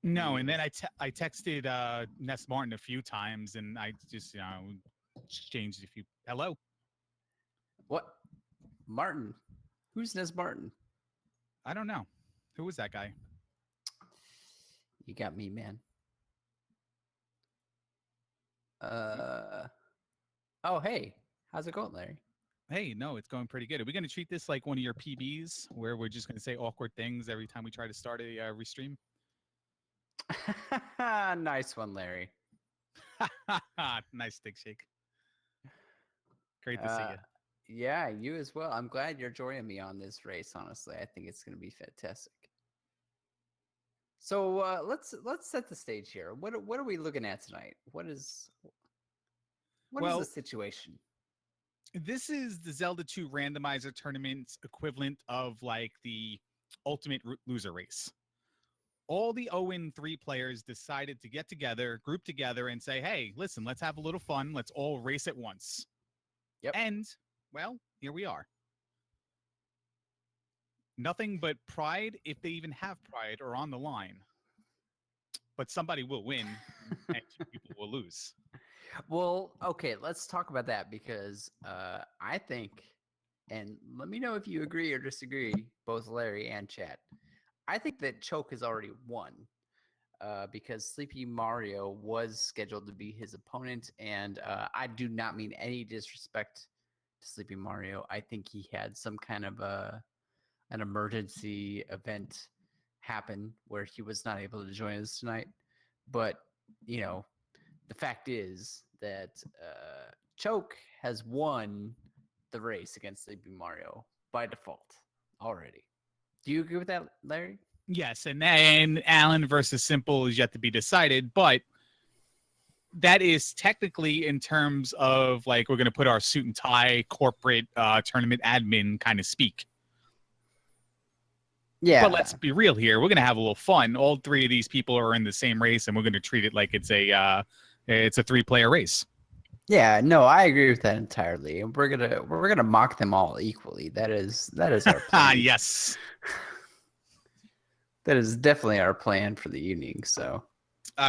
No, and then I texted Ness Martin a few times, and I just exchanged a few. Hello, What? Martin? Who's Nez Martin? I don't know who was that guy. You got me, man. Uh. Oh, hey. How's it going, Larry? Hey, no, it's going pretty good. Are we going to treat this like one of your PBs, where we're just going to say awkward things every time we try to start a restream? Nice one, Larry. Nice stick shake. Great to see Uh, you. yeah, you as well. I'm glad you're joining me on this race. Honestly, I think it's going to be fantastic. So let's set the stage here. What are we looking at tonight? What is the Well, situation? this is the Zelda 2 randomizer tournament's equivalent of like the ultimate loser race. All the 0-3 players decided to get together, group together, and say, hey, listen, let's have a little fun. Let's all race at once. Yep. And, well, here we are. Nothing but pride, if they even have pride, are on the line. But somebody will win, and two people will lose. Well, okay, let's talk about that because I think, and let me know if you agree or disagree, both Larry and Chad. I think that Choke has already won because Sleepy Mario was scheduled to be his opponent, and I do not mean any disrespect to Sleepy Mario. I think he had some kind of an emergency event happen where he was not able to join us tonight. But you know, the fact is that Choke has won the race against Sleepy Mario by default already. Do you agree with that, Larry? Yes, and then Allen versus Simple is yet to be decided, but that is technically in terms of like we're going to put our suit and tie corporate tournament admin kind of speak. But Yeah. let's be real here. We're going to have a little fun. All three of these people are in the same race, and we're going to treat it like it's a 3-player race. Yeah, no, I agree with that entirely. And we're gonna mock them all equally. That is our plan. Yes. That is definitely our plan for the evening. So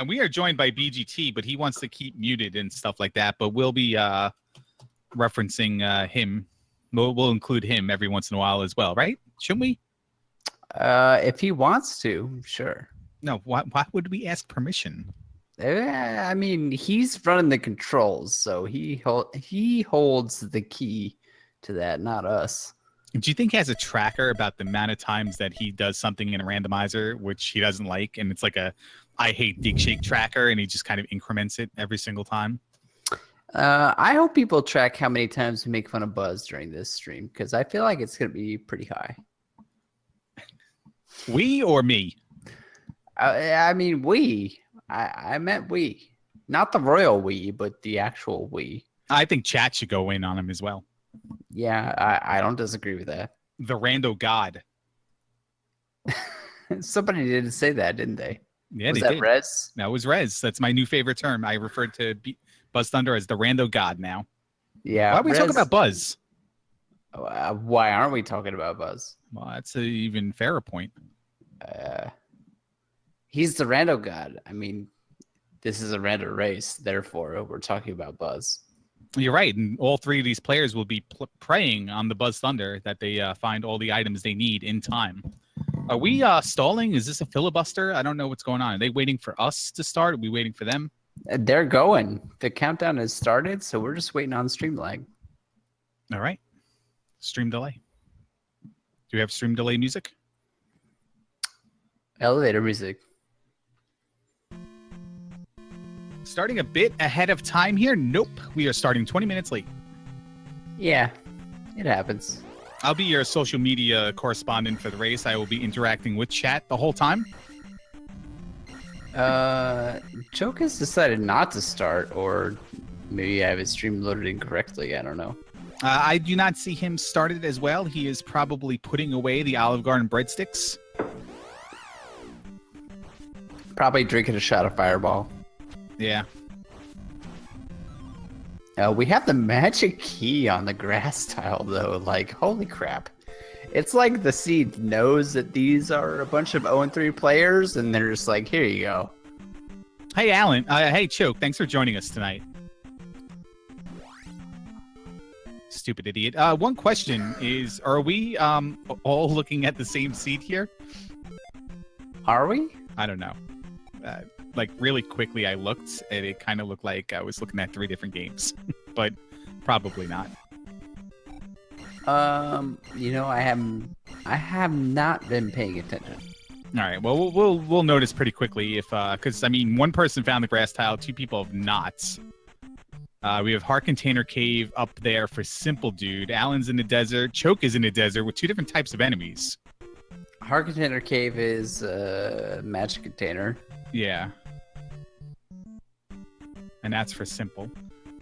We are joined by BGT, but he wants to keep muted and stuff like that. But we'll be referencing him. We'll include him every once in a while as well, right? Shouldn't we? if he wants to, sure. No. Why would we ask permission? I mean, he's running the controls, so he holds the key to that, not us. Do you think he has a tracker about the amount of times that he does something in a randomizer which he doesn't like, and it's like a I hate dig shake tracker, and he just kind of increments it every single time? I hope people track how many times we make fun of Buzz during this stream because I feel like it's going to be pretty high. We or me? I mean, we. I meant we. Not the royal we, but the actual we. I think chat should go in on him as well. Yeah, I don't disagree with that. The rando god. Somebody did say that, didn't they? Yeah, Was they that did. Rez? That was Rez. That's my new favorite term. I referred to Buzz Thunder as the rando god now. Yeah. Why are we talking about Buzz? Why aren't we talking about Buzz? Well, that's an even fairer point. He's the rando god. I mean, this is a rando race, therefore we're talking about Buzz. You're right, and all three of these players will be praying on the Buzz Thunder that they find all the items they need in time. Are we stalling? Is this a filibuster? I don't know what's going on. Are they waiting for us to start? Are we waiting for them? They're going. The countdown has started, so we're just waiting on stream lag. All right. Stream delay. Do we have stream delay music? Elevator music. Starting a bit ahead of time here. Nope. We are starting 20 minutes late. Yeah, it happens. I'll be your social media correspondent for the race. I will be interacting with chat the whole time. Choke has decided not to start, or maybe I have his stream loaded incorrectly. I don't know. I do not see him started as well. He is probably putting away the Olive Garden breadsticks. Probably drinking a shot of Fireball. Yeah. We have the magic key on the grass tile, though. Like, holy crap. It's like the seed knows that these are a bunch of 0-3 players, and they're just like, here you go. Hey, Alan. Hey, Choke. Thanks for joining us tonight. Stupid idiot. One question is, are we all looking at the same seed here? Are we? I don't know. Like, really quickly, I looked, and it kind of looked like I was looking at 3 different games. But probably not. I have not been paying attention. All right. Well, we'll notice pretty quickly if, because I mean, one person found the grass tile, 2 people have not. We have Heart Container Cave up there for Simple Dude. Alan's in the desert. Choke is in the desert with 2 different types of enemies. Heart Container Cave is magic container. Yeah. And that's for Simple.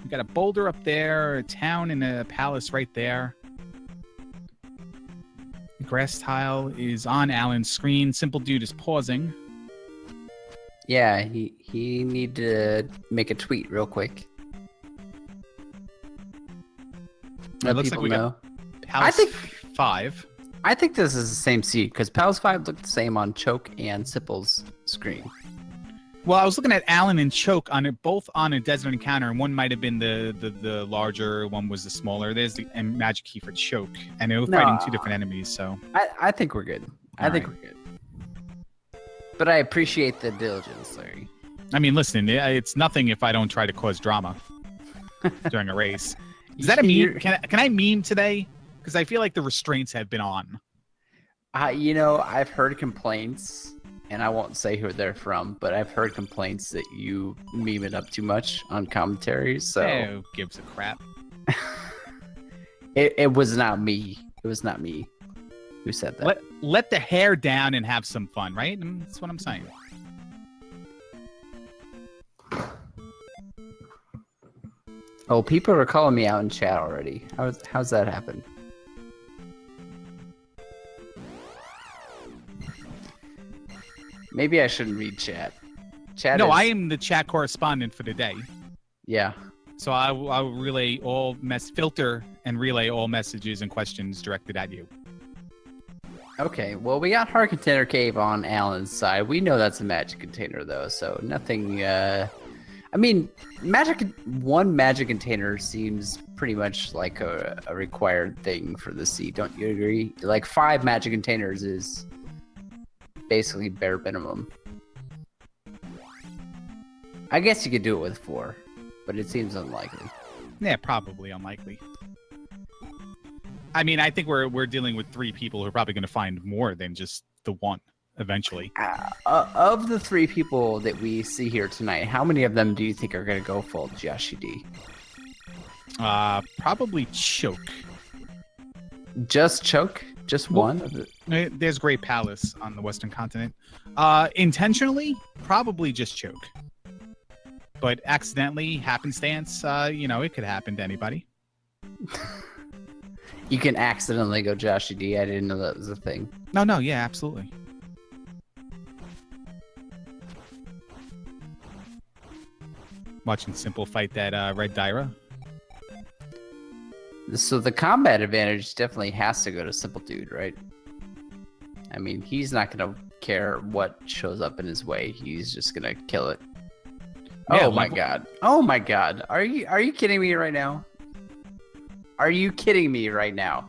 We got a boulder up there, a town and a palace right there. The grass tile is on Alan's screen. Simple Dude is pausing. Yeah, he need to make a tweet real quick. It looks like we got Palace 5. I think this is the same seed because Palace 5 looked the same on Choke and Simple's screen. Well, I was looking at Alan and Choke on it, both on a desert encounter, and one might have been the larger, one was the smaller. There's the magic key for Choke, and they were fighting 2 different enemies. So I think we're good. I think we're good. But I appreciate the diligence, Larry. I mean, listen, it's nothing if I don't try to cause drama during a race. Is that a meme? Can I meme today? Because I feel like the restraints have been on. I've heard complaints, and I won't say who they're from, but I've heard complaints that you meme it up too much on commentary. So who gives a crap? It was not me. It was not me who said that. Let the hair down and have some fun, right? That's what I'm saying. Oh, people are calling me out in chat already. How's that happen? Maybe I shouldn't read chat. No, I am the chat correspondent for the day. Yeah. So I will relay all filter and relay all messages and questions directed at you. Okay, well, we got Heart Container Cave on Alan's side. We know that's a magic container, though, so nothing... I mean, one magic container seems pretty much like a required thing for the seed. Don't you agree? Like 5 magic containers is basically bare minimum. I guess you could do it with 4, but it seems unlikely. Yeah, probably unlikely. I mean, I think we're dealing with 3 people who are probably going to find more than just the 1 eventually. Of the 3 people that we see here tonight, how many of them do you think are going to go full Joshi D? Probably Choke. Just Choke? Just one? There's Great Palace on the Western Continent. Intentionally, probably just Choke. But accidentally, happenstance, it could happen to anybody. You can accidentally go Joshi D. I didn't know that was a thing. No, yeah, absolutely. Watching Simple fight that Red Dyra. So the combat advantage definitely has to go to Simple Dude, right? I mean, he's not going to care what shows up in his way. He's just going to kill it. Yeah, oh my god. Oh my god. Are you kidding me right now? Are you kidding me right now?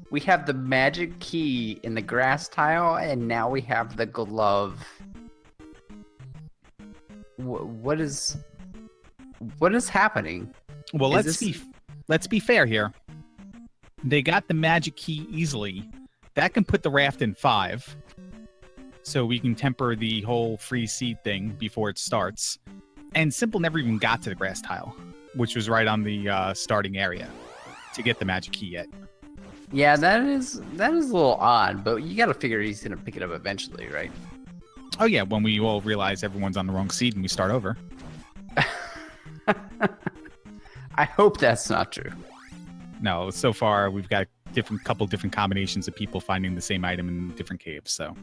We have the magic key in the grass tile, and now we have the glove. What is happening? Well, let's be fair here. They got the magic key easily. That can put the raft in 5. So we can temper the whole free seed thing before it starts. And Simple never even got to the grass tile, which was right on the starting area to get the magic key yet. Yeah, that is a little odd, but you got to figure he's going to pick it up eventually, right? Oh, yeah, when we all realize everyone's on the wrong seed and we start over. I hope that's not true. No, so far we've got couple different combinations of people finding the same item in different caves, so...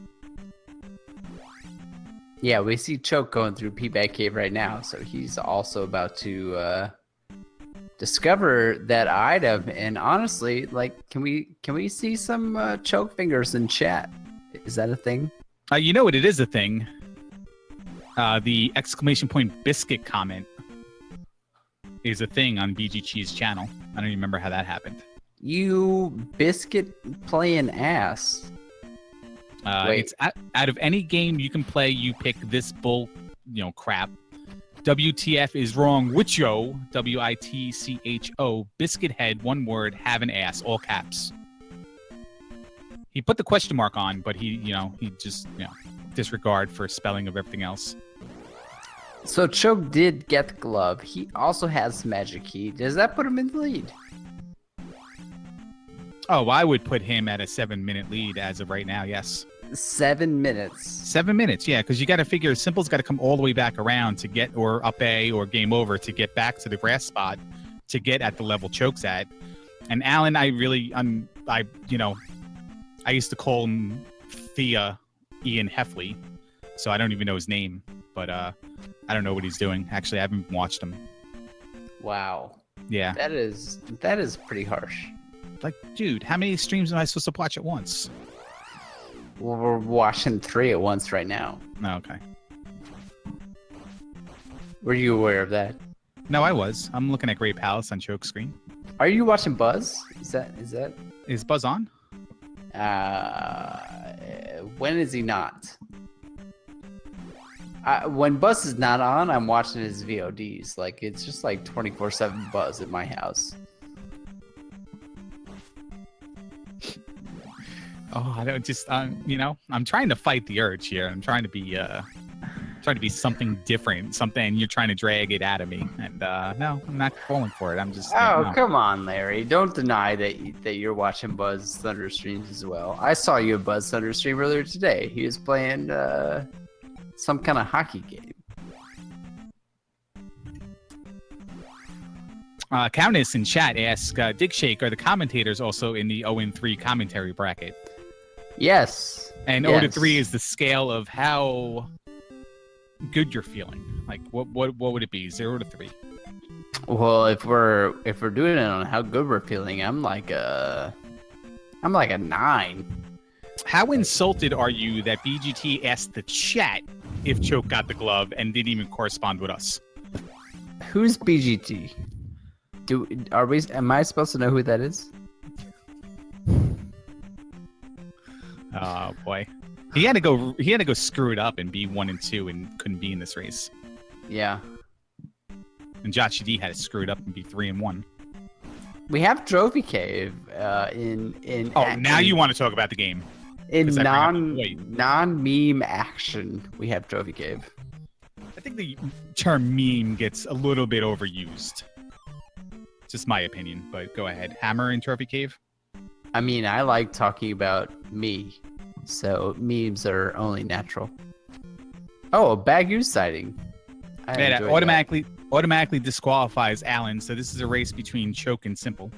Yeah, we see Choke going through P-Bag Cave right now, so he's also about to discover that item. And honestly, like, can we see some choke fingers in chat? Is that a thing? You know what? It is a thing. The exclamation point biscuit comment is a thing on BGC's channel. I don't even remember how that happened. You biscuit playing ass. Wait. It's out of any game you can play, you pick this bull, crap. WTF is wrong. Witcho, WITCHO, biscuit head, one word, have an ass, all caps. He put the question mark on, but he just disregard for spelling of everything else. So Choke did get the glove. He also has magic key. Does that put him in the lead? Oh, I would put him at a 7-minute lead as of right now, yes. 7 minutes. 7 minutes, yeah, because you got to figure Simple's got to come all the way back around to get, or up A or game over to get back to the grass spot to get at the level Choke's at. And Alan, I used to call him Thea Ian Heffley, so I don't even know his name, but I don't know what he's doing. Actually, I haven't watched him. Wow. Yeah. That is pretty harsh. Like, dude, how many streams am I supposed to watch at once? Well, we're watching 3 at once right now. Oh, okay. Were you aware of that? No, I was. I'm looking at Great Palace on Choke's screen. Are you watching Buzz? Is Buzz on? When is he not? When Buzz is not on, I'm watching his VODs. Like, it's just like 24/7 Buzz at my house. Oh, I don't just I'm trying to fight the urge here. I'm trying to be something different, something you're trying to drag it out of me, and no, I'm not falling for it. I'm just. Oh, come on, Larry! Don't deny that you're watching Buzz Thunder streams as well. I saw you at Buzz Thunder stream earlier today. He was playing some kind of hockey game. Countess in chat asks, Dick Shake, are the commentators also in the 0-3 commentary bracket? Yes. And 0-3 is the scale of how good you're feeling. Like, what would it be? 0 to 3? Well, if we're doing it on how good we're feeling, I'm like a 9. How insulted are you that BGT asked the chat if Choke got the glove and didn't even correspond with us? Who's BGT? Am I supposed to know who that is? Oh boy, he had to go screw it up and be 1 and 2 and couldn't be in this race. Yeah. And Josh D had to screw it up and be 3 and 1. We have Trophy Cave in. Oh, now you want to talk about the game? In non-meme action, we have Trophy Cave. I think the term meme gets a little bit overused. Just my opinion, but go ahead. Hammer in Trophy Cave? I mean, I like talking about me, so memes are only natural. Oh, a Bagu sighting. That automatically disqualifies Alan, so this is a race between Choke and Simple.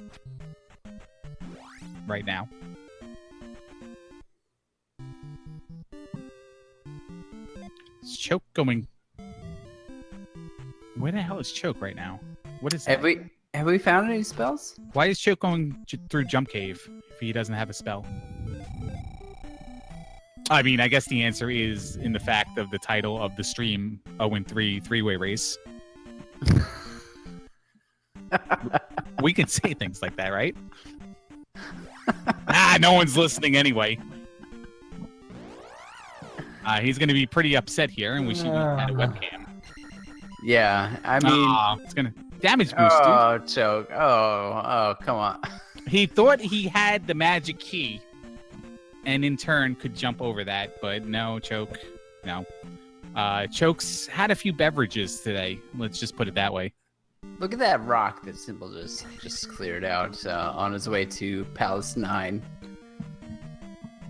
Right now. Is Choke going... Where the hell is Choke right now? What is that? Have we found any spells? Why is Choke going through Jump Cave if he doesn't have a spell? I mean, I guess the answer is in the fact of the title of the stream, 0-3 three-way race. We can say things like that, right? No one's listening anyway. He's going to be pretty upset here, and we should add a webcam. Yeah, I mean... it's going to... Damage boost, oh, dude. Choke. Oh, come on. He thought he had the magic key and in turn could jump over that, but no, Choke. No. Choke's had a few beverages today. Let's just put it that way. Look at that rock that Simple just cleared out on his way to Palace 9.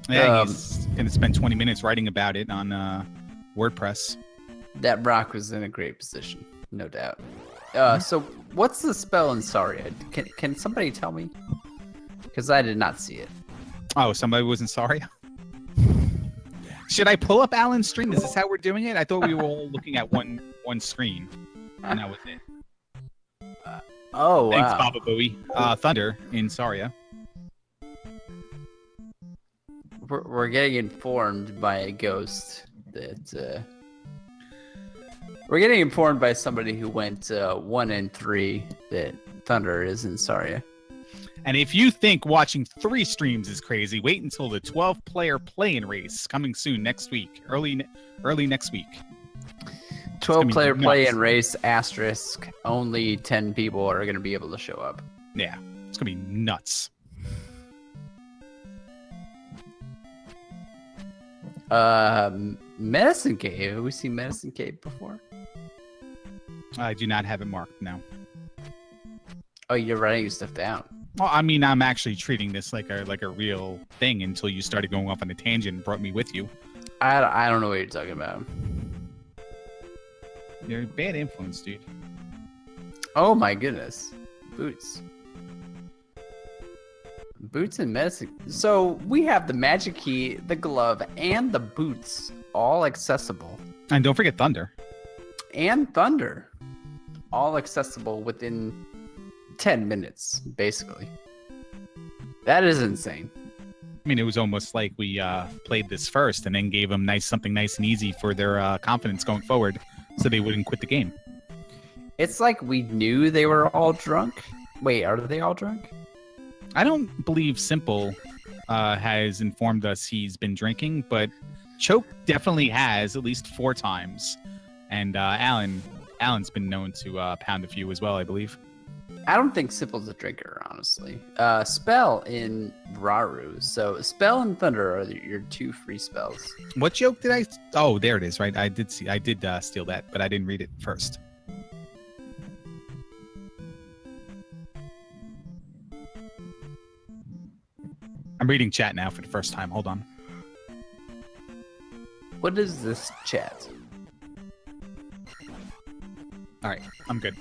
Yeah, he's going to spend 20 minutes writing about it on WordPress. That rock was in a great position, no doubt. So what's the spell in Saria? Can somebody tell me? Because I did not see it. Oh, somebody wasn't sorry? Should I pull up Alan's stream? Is this how we're doing it? I thought we were all looking at one screen, and that was it. Oh Thanks, wow. Baba Booey. Thunder in Saria. We're getting informed by a ghost that we're getting informed by somebody who went 1 and 3 that Thunder is in Saria. And if you think watching 3 streams is crazy, wait until the 12-player play-in race coming soon next week, early next week. 12-player play-in race asterisk. Only 10 people are going to be able to show up. Yeah, it's gonna be nuts. Medicine Cave. Have we seen Medicine Cave before? I do not have it marked now. Oh, you're writing stuff down. Well, I mean, I'm actually treating this like a real thing until you started going off on a tangent and brought me with you. I don't know what you're talking about. You're a bad influence, dude. Oh my goodness. Boots. Boots and medicine. So we have the magic key, the glove, and the boots all accessible. And don't forget Thunder. And Thunder. All accessible within 10 minutes, basically. That is insane. I mean, it was almost like we played this first and then gave them something nice and easy for their confidence going forward so they wouldn't quit the game. It's like we knew they were all drunk. Wait, are they all drunk? I don't believe Simple has informed us he's been drinking, but Choke definitely has at least 4 times. And Alan's been known to pound a few as well, I believe. I don't think Simple's a drinker, honestly. Spell in Raru. So Spell and Thunder are your 2 free spells. What joke did I? Oh, there it is, right? I did steal that, but I didn't read it first. I'm reading chat now for the first time. Hold on. What is this chat? All right, I'm good.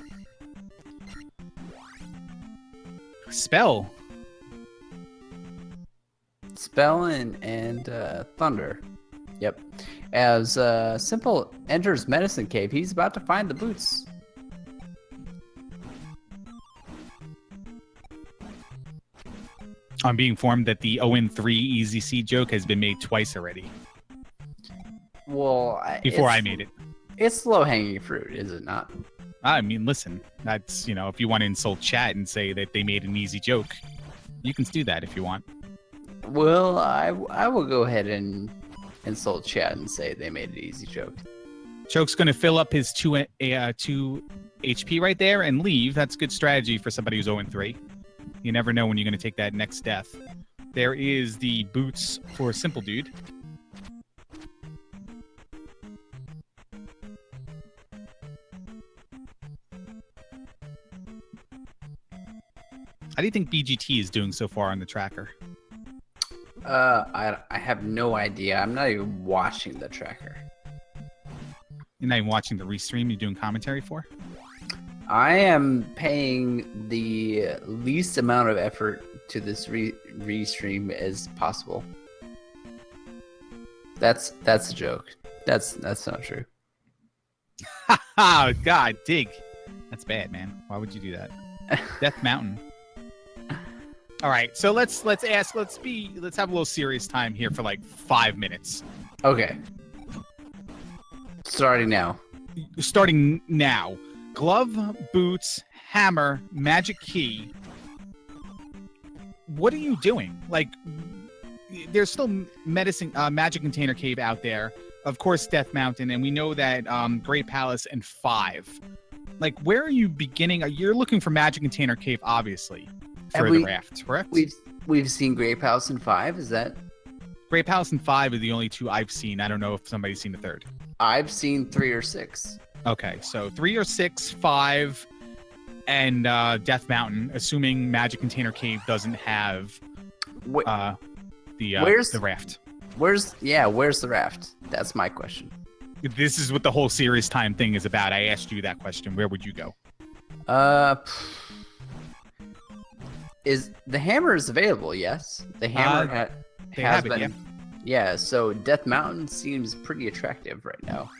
Spell and Thunder. Yep. As Simple enters Medicine Cave, he's about to find the boots. I'm being informed that the 0-3 Easy C joke has been made twice already. Well, before I made it. It's low-hanging fruit, is it not? I mean, listen, that's, if you want to insult chat and say that they made an easy joke, you can do that if you want. Well, I will go ahead and insult chat and say they made an easy joke. Choke's going to fill up his 2 HP right there and leave. That's good strategy for somebody who's 0-3. You never know when you're going to take that next death. There is the boots for Simple Dude. How do you think BGT is doing so far on the tracker? I have no idea. I'm not even watching the tracker. You're not even watching the restream you're doing commentary for? I am paying the least amount of effort to this restream as possible. That's a joke. That's not true. Oh God, dig. That's bad, man. Why would you do that? Death Mountain. All right, so let's have a little serious time here for like 5 minutes. Okay. Starting now. Glove, boots, hammer, magic key. What are you doing? Like, there's still magic container cave out there. Of course, Death Mountain, and we know that Great Palace and 5. Like, where are you beginning? You're looking for magic container cave, obviously, for the raft, correct? We've seen Great Palace and 5. Is that? Great Palace and 5 are the only 2 I've seen. I don't know if somebody's seen the 3rd. I've seen 3 or 6. Okay, so 3 or 6, 5, and Death Mountain, assuming Magic Container Cave doesn't have the raft. Where's the raft? That's my question. This is what the whole serious time thing is about. I asked you that question. Where would you go? Is the hammer is available? Yes, the hammer has been. Yeah. Yeah, so Death Mountain seems pretty attractive right now.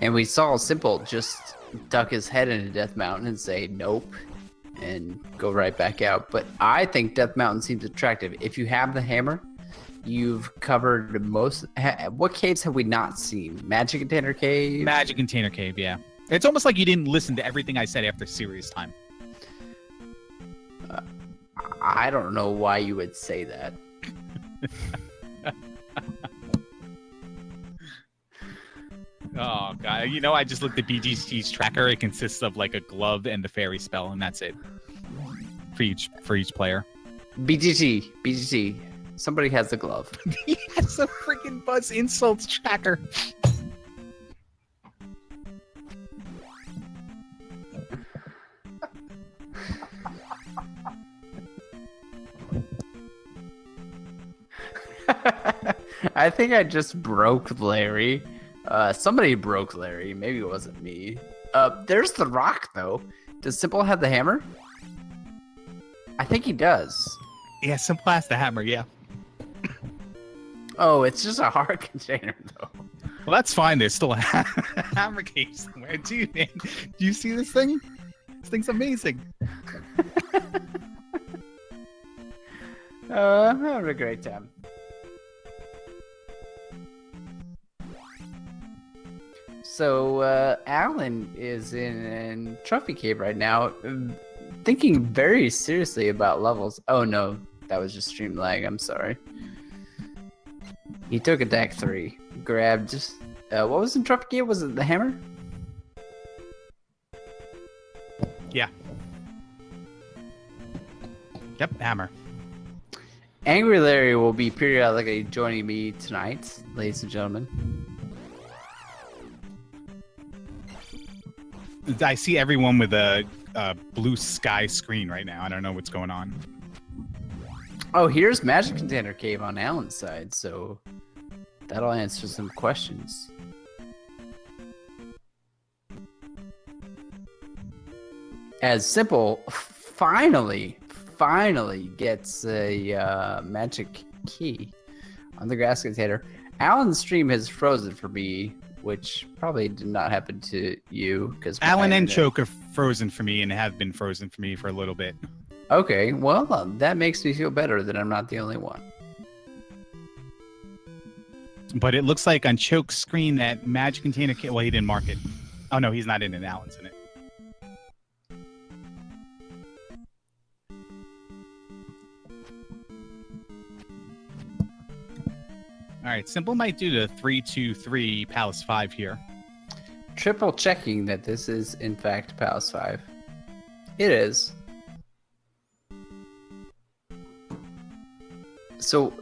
And we saw Simple just duck his head into Death Mountain and say nope and go right back out. But I think Death Mountain seems attractive. If you have the hammer, you've covered most. What caves have we not seen? Magic Container Cave? Magic Container Cave, yeah. It's almost like you didn't listen to everything I said after serious time. I don't know why you would say that. Oh god! I just looked at BGT's tracker. It consists of like a glove and the fairy spell, and that's it for each player. BGT. Somebody has the glove. He has a freaking Buzz insults tracker. I think I just broke Larry. Somebody broke Larry. Maybe it wasn't me. There's the rock, though. Does Simple have the hammer? I think he does. Yeah, Simple has the hammer, yeah. Oh, it's just a hard container, though. Well, that's fine. There's still a hammer cave somewhere. Dude, man, do you see this thing? This thing's amazing. I'm having a great time. So, Alan is in Trophy Cave right now, thinking very seriously about levels. Oh no, that was just stream lag, I'm sorry. He took a deck 3, grabbed, what was in Trophy Cave? Was it the hammer? Yeah. Yep, hammer. Angry Larry will be periodically joining me tonight, ladies and gentlemen. I see everyone with a blue sky screen right now. I don't know what's going on. Oh, here's Magic Container Cave on Alan's side, so that'll answer some questions. As Simple finally gets a magic key on the grass container. Alan's stream has frozen for me, which probably did not happen to you because Alan and Choke are frozen for me and have been frozen for me for a little bit. Okay, well, that makes me feel better that I'm not the only one. But it looks like on Choke's screen that Magic Container Cave. Well, he didn't mark it. Oh no, he's not in it. Alan's in it. All right, Simple might do the 3-2-3 Palace 5 here. Triple checking that this is in fact Palace 5. It is. So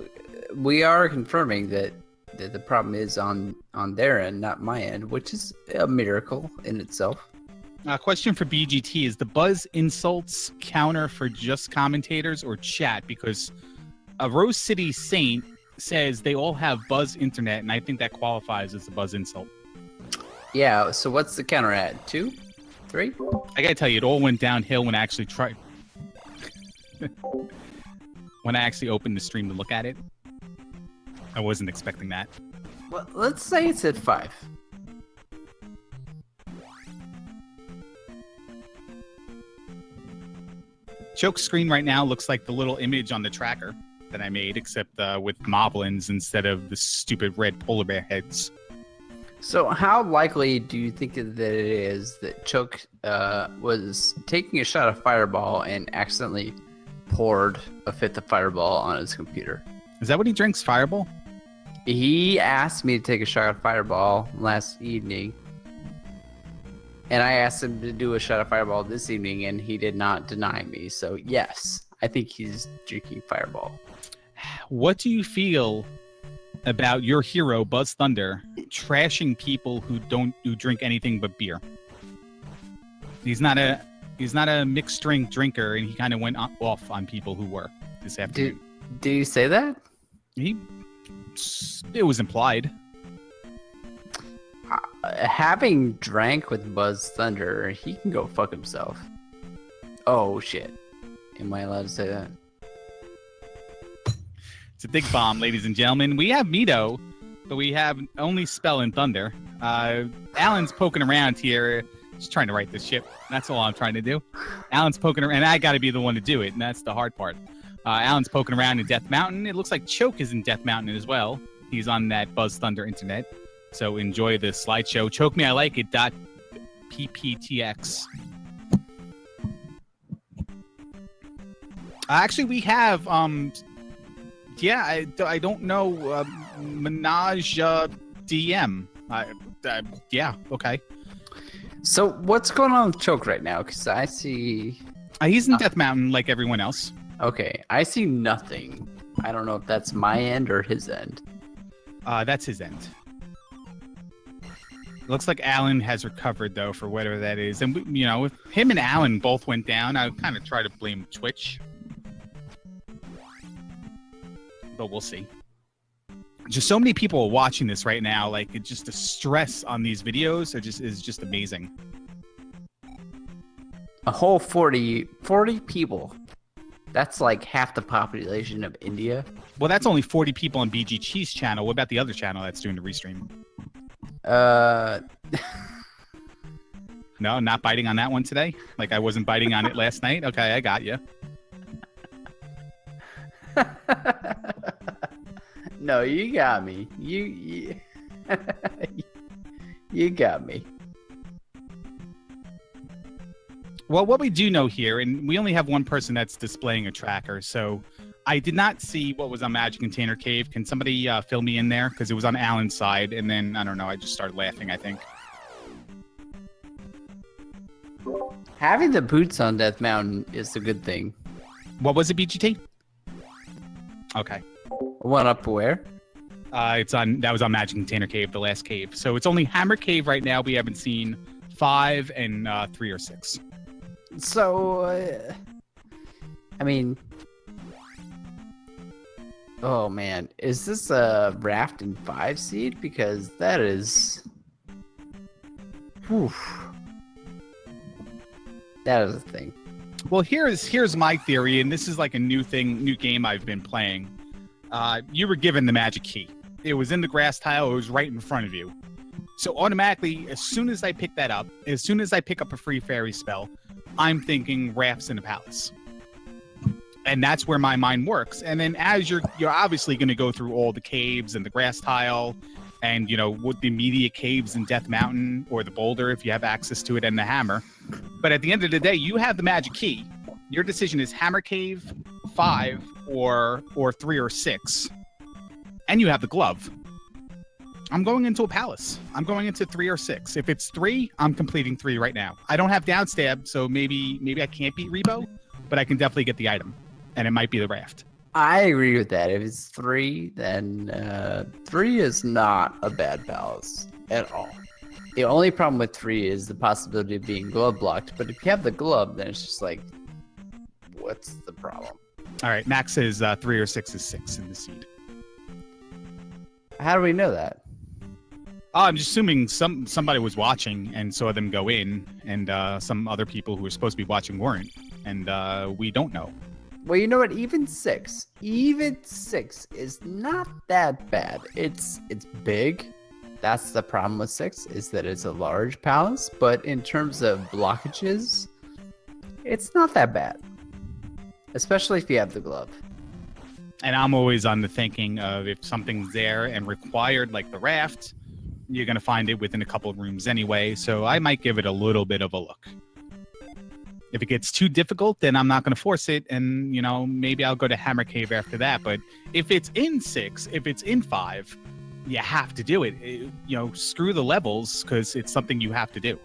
we are confirming that the problem is on their end, not my end, which is a miracle in itself. Question for BGT: is the Buzz insults counter for just commentators or chat? Because a Rose City Saint says they all have Buzz internet, and I think that qualifies as a Buzz insult. Yeah, so what's the counter at? 2? 3? I gotta tell you, it all went downhill when I actually tried. When I actually opened the stream to look at it. I wasn't expecting that. Well, let's say it's at 5. Choke's screen right now looks like the little image on the tracker that I made, except with moblins instead of the stupid red polar bear heads. So how likely do you think that it is that Choke was taking a shot of Fireball and accidentally poured a fifth of Fireball on his computer? Is that what he drinks, Fireball? He asked me to take a shot of Fireball last evening. And I asked him to do a shot of Fireball this evening, and he did not deny me. So yes, I think he's drinking Fireball. What do you feel about your hero, Buzz Thunder, trashing people who drink anything but beer? He's not a mixed drink drinker, and he kind of went off on people who were this afternoon. Did you say that? It was implied. Having drank with Buzz Thunder, he can go fuck himself. Oh shit. Am I allowed to say that? It's a big bomb, ladies and gentlemen. We have Mito, but we have only Spell and Thunder. Alan's poking around here, just trying to write this ship. That's all I'm trying to do. Alan's poking around, and I got to be the one to do it, and that's the hard part. Alan's poking around in Death Mountain. It looks like Choke is in Death Mountain as well. He's on that Buzz Thunder internet. So enjoy the slideshow. Choke me, I like it. .pptx. Actually, we have yeah, I don't know, Menage DM. Yeah, okay. So what's going on with Choke right now? Because I see... He's in Death Mountain like everyone else. Okay, I see nothing. I don't know if that's my end or his end. That's his end. Looks like Alan has recovered, though, for whatever that is. And, you know, if him and Alan both went down, I would kind of try to blame Twitch. But we'll see. Just so many people are watching this right now. Like, it's just the stress on these videos is just amazing. A whole 40 people. That's like half the population of India. Well, that's only 40 people on BG Cheese channel. What about the other channel that's doing the restream? No, not biting on that one today? Like I wasn't biting on it last night? Okay, I got you. No, you got me. You you got me. Well, what we do know here, and we only have one person that's displaying a tracker, so I did not see what was on Magic Container Cave. Can somebody fill me in there? Because it was on Alan's side, and then, I don't know, I just started laughing, I think. Having the boots on Death Mountain is a good thing. What was it, BGT? Okay. One up where? That was on Magic Container Cave, the last cave. So it's only Hammer Cave right now. We haven't seen 5 and 3 or 6. So, I mean, oh man, is this a Raft and 5 seed? Because that is, whew, that is a thing. Well, here's my theory, and this is like a new game I've been playing. You were given the magic key. It was in the grass tile. It was right in front of you. So automatically, as soon as I pick that up, as soon as I pick up a free fairy spell, I'm thinking rafts in a palace. And that's where my mind works. And then as you're obviously going to go through all the caves and the grass tile and, you know, what the immediate caves in Death Mountain or the boulder, if you have access to it, and the hammer. But at the end of the day, you have the magic key. Your decision is Hammer Cave, 5, or 3 or 6. And you have the glove. I'm going into a palace. I'm going into 3 or 6. If it's 3, I'm completing 3 right now. I don't have downstab, so maybe I can't beat Rebo, but I can definitely get the item, and it might be the raft. I agree with that. If it's 3, then 3 is not a bad palace at all. The only problem with 3 is the possibility of being glove blocked. But if you have the glove, then it's just like, what's the problem? All right, Max says 3 or 6 is 6 in the seed. How do we know that? I'm just assuming somebody was watching and saw them go in, and some other people who were supposed to be watching weren't, and we don't know. Well, you know what? Even 6 is not that bad. It's big. That's the problem with 6, is that it's a large palace. But in terms of blockages, it's not that bad, especially if you have the glove. And I'm always on the thinking of if something's there and required, like the raft, you're going to find it within a couple of rooms anyway. So I might give it a little bit of a look. If it gets too difficult, then I'm not going to force it. And, you know, maybe I'll go to Hammer Cave after that. But if it's in 6, if it's in 5, you have to do it. You know, screw the levels, because it's something you have to do.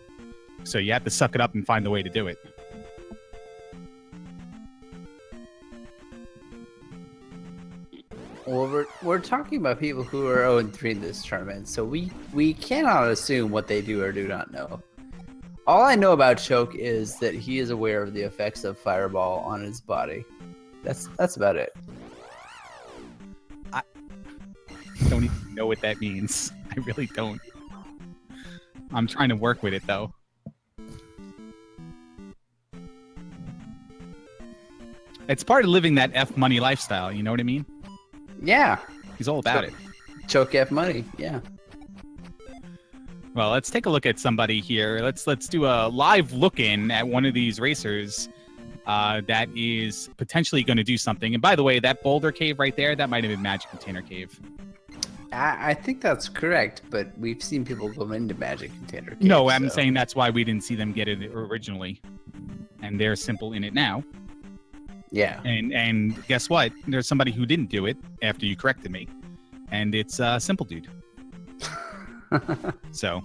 So you have to suck it up and find the way to do it. Well, we're talking about people who are 0-3 in this tournament, so we cannot assume what they do or do not know. All I know about Choke is that he is aware of the effects of Fireball on his body. That's about it. I don't even know what that means. I really don't. I'm trying to work with it, though. It's part of living that F money lifestyle, you know what I mean? Yeah. He's all about it. Choke F money, yeah. Well, let's take a look at somebody here. Let's do a live look-in at one of these racers that is potentially going to do something. And by the way, that boulder cave right there, that might have been Magic Container Cave. I think that's correct, but we've seen people go into Magic Container Cave. No, I'm saying that's why we didn't see them get it originally. And they're simple in it now. Yeah. And guess what? There's somebody who didn't do it after you corrected me. And it's Simple Dude. So,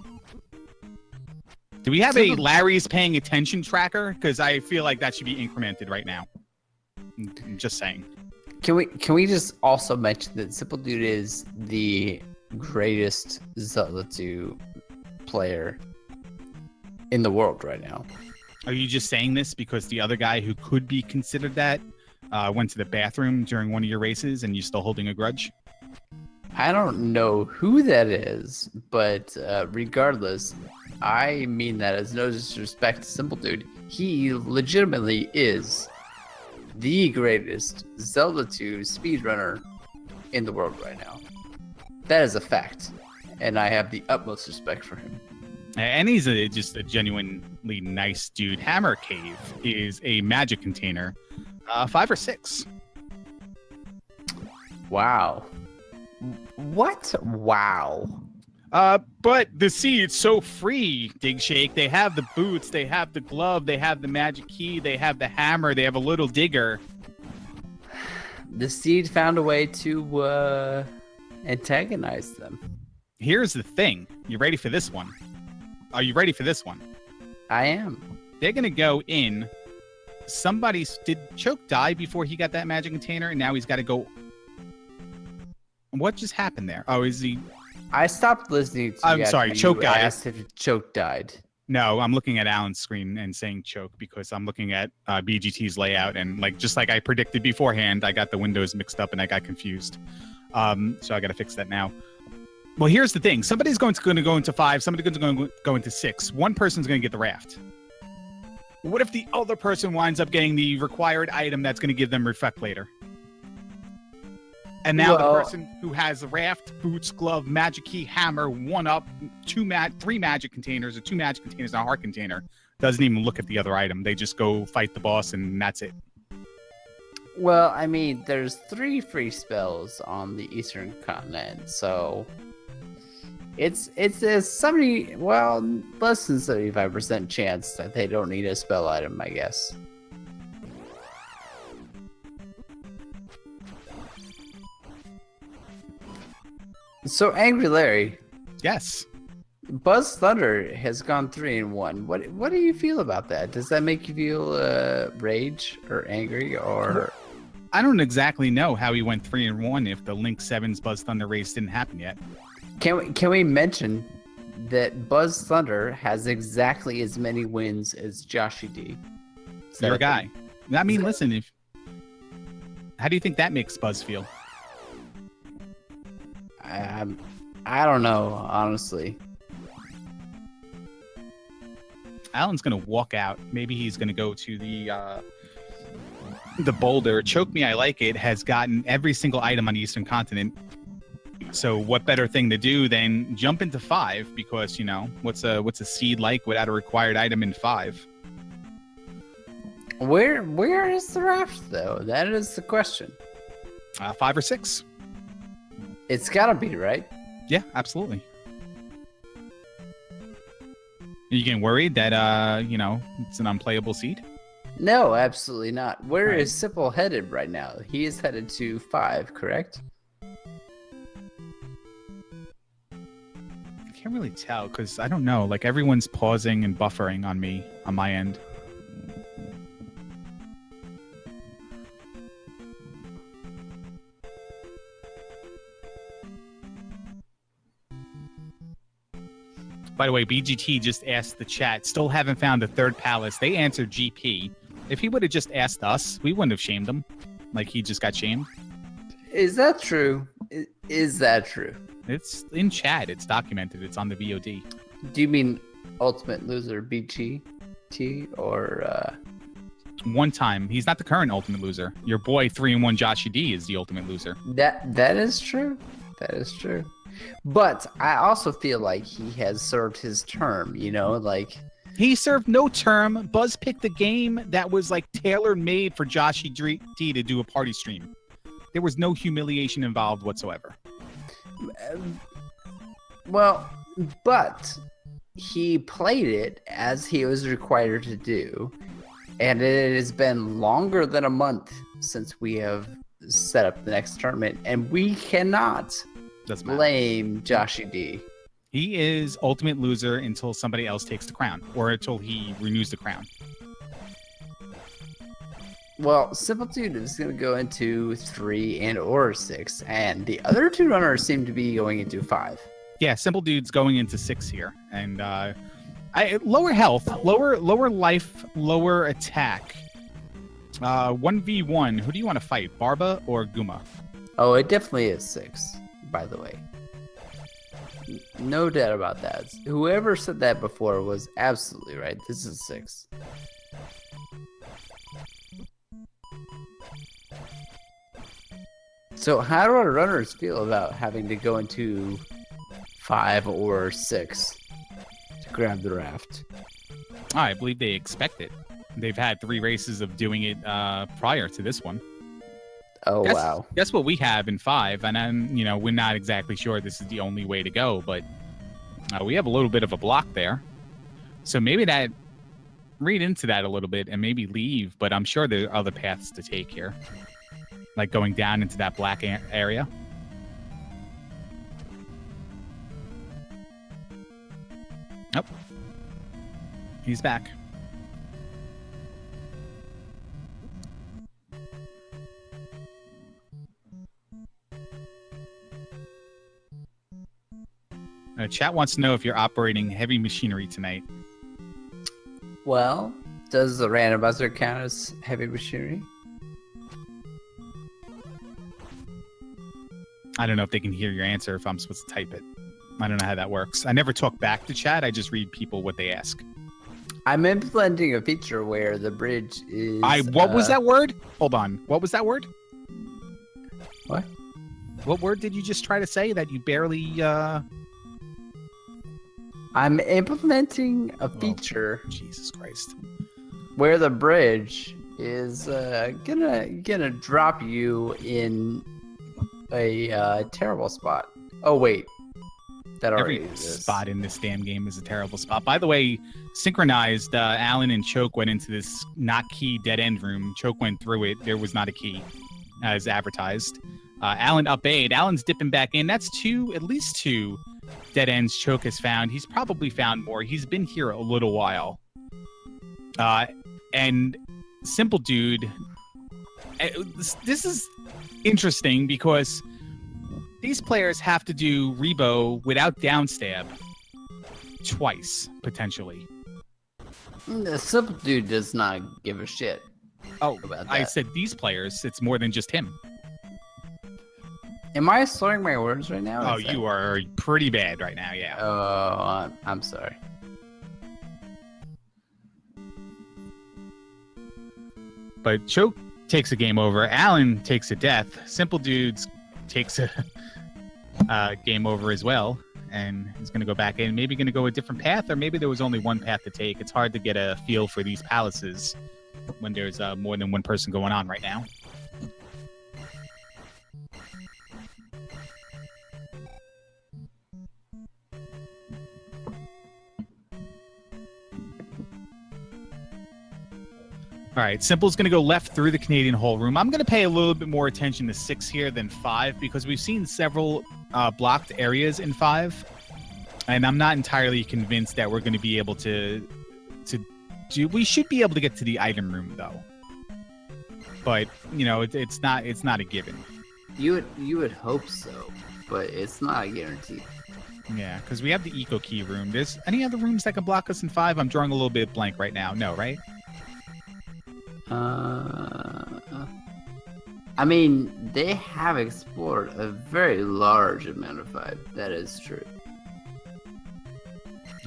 do we have a Larry's paying attention tracker? Because I feel like that should be incremented right now. I'm just saying. Can we just also mention that Simple Dude is the greatest Zelda 2 player in the world right now? Are you just saying this because the other guy who could be considered that went to the bathroom during one of your races and you're still holding a grudge? I don't know who that is, but regardless, I mean that as no disrespect to Simple Dude. He legitimately is the greatest Zelda 2 speedrunner in the world right now. That is a fact, and I have the utmost respect for him. And he's just a genuinely nice dude. Hammer Cave is a magic container, 5 or 6. Wow. What? Wow. But the seed's so free, Dig Shake. They have the boots, they have the glove, they have the magic key, they have the hammer, they have a little digger. The seed found a way to antagonize them. Here's the thing. You ready for this one? Are you ready for this one? I am. They're gonna go in. Did Choke die before he got that magic container, and now he's got to go? What just happened there? Oh, is he? I stopped listening to you. I'm sorry, Choke died. I asked if Choke died. No, I'm looking at Alan's screen and saying Choke because I'm looking at BGT's layout, and just like I predicted beforehand, I got the windows mixed up and I got confused. So I got to fix that now. Well, here's the thing. Somebody's going to go into 5. Somebody's going to go into 6. One person's going to get the raft. What if the other person winds up getting the required item that's going to give them reflect later? And now the person who has the raft, boots, glove, magic key, hammer, 1-up, 3 magic containers, or 2 magic containers, and a heart container, doesn't even look at the other item. They just go fight the boss, and that's it. Well, I mean, there's 3 free spells on the Eastern Continent, so it's a less than 75% chance that they don't need a spell item, I guess. So, Angry Larry. Yes. Buzz Thunder has gone 3-1. What do you feel about that? Does that make you feel rage or angry or? I don't exactly know how he went 3-1 if the Link 7's Buzz Thunder race didn't happen yet. Can we mention that Buzz Thunder has exactly as many wins as Joshy D? Your guy. I mean, listen. How do you think that makes Buzz feel? I don't know, honestly. Alan's gonna walk out. Maybe he's gonna go to the boulder. Choke Me, I Like It has gotten every single item on the Eastern Continent. So what better thing to do than jump into 5? Because what's a seed like without a required item in 5? Where is the raft though? That is the question. 5 or 6. It's gotta be, right? Yeah, absolutely. Are you getting worried that it's an unplayable seed? No, absolutely not. Where is Simple headed right now? He is headed to 5, correct? I can't really tell because I don't know. Like everyone's pausing and buffering on me on my end. By the way, BGT just asked the chat, still haven't found the 3rd palace. They answered GP. If he would have just asked us, we wouldn't have shamed him. Like he just got shamed. Is that true? Is that true? It's in chat. It's documented. It's on the VOD. Do you mean Ultimate Loser BGT or? One time. He's not the current Ultimate Loser. Your boy 3-1 Joshy D is the Ultimate Loser. That is true. That is true. But I also feel like he has served his term, like He served no term. Buzz picked a game that was like tailor made for Joshy D to do a party stream. There was no humiliation involved whatsoever. well, but he played it as he was required to do, and it has been longer than a month since we have set up the next tournament, and we cannot Doesn't matter. blame Joshy D. He is ultimate loser until somebody else takes the crown, or until he renews the crown. Well, Simple Dude is going to go into 3 and or 6, and the other two runners seem to be going into 5. Yeah, Simple Dude's going into 6 here, and lower health, lower life, lower attack. 1v1. Who do you want to fight, Barba or Guma? Oh, it definitely is 6, by the way. No doubt about that. Whoever said that before was absolutely right. This is 6. So how do our runners feel about having to go into 5 or 6 to grab the raft? I believe they expect it. They've had 3 races of doing it prior to this one. Oh, wow. That's what we have in 5, and I'm, we're not exactly sure this is the only way to go, but we have a little bit of a block there. So maybe read into that a little bit and maybe leave, but I'm sure there are other paths to take here, like going down into that black area. Nope. He's back. Chat wants to know if you're operating heavy machinery tonight. Well, does the randomizer count as heavy machinery? I don't know if they can hear your answer if I'm supposed to type it. I don't know how that works. I never talk back to chat. I just read people what they ask. I'm implementing a feature where the bridge is... What was that word? Hold on. What was that word? What? What word did you just try to say that you barely... I'm implementing a feature... Jesus Christ. Where the bridge is gonna drop you in a terrible spot. Oh, wait. That already Every exists. spot in this damn game is a terrible spot. By the way, synchronized, Alan and Choke went into this not key dead end room. Choke went through it. There was not a key, as advertised. Alan up-aid. Alan's dipping back in. That's at least two dead ends Choke has found. He's probably found more. He's been here a little while. And Simple Dude, this is interesting because these players have to do Rebo without downstab twice, potentially. The Simple Dude does not give a shit. Oh, about that. I said these players. It's more than just him. Am I slurring my words right now? Oh, you are pretty bad right now, yeah. Oh, I'm sorry. But Choke takes a game over. Alan takes a death. Simple Dudes takes a game over as well. And he's going to go back in. Maybe going to go a different path, or maybe there was only one path to take. It's hard to get a feel for these palaces when there's more than one person going on right now. All right, Simple's going to go left through the Canadian Hall room. I'm going to pay a little bit more attention to 6 here than 5 because we've seen several blocked areas in 5, and I'm not entirely convinced that we're going to be able to do. We should be able to get to the item room though, but it's not a given. You would hope so, but it's not a guarantee. Yeah, because we have the Eco Key room. There's any other rooms that can block us in 5? I'm drawing a little bit blank right now. No, right? I mean, they have explored a very large amount of 5. That is true.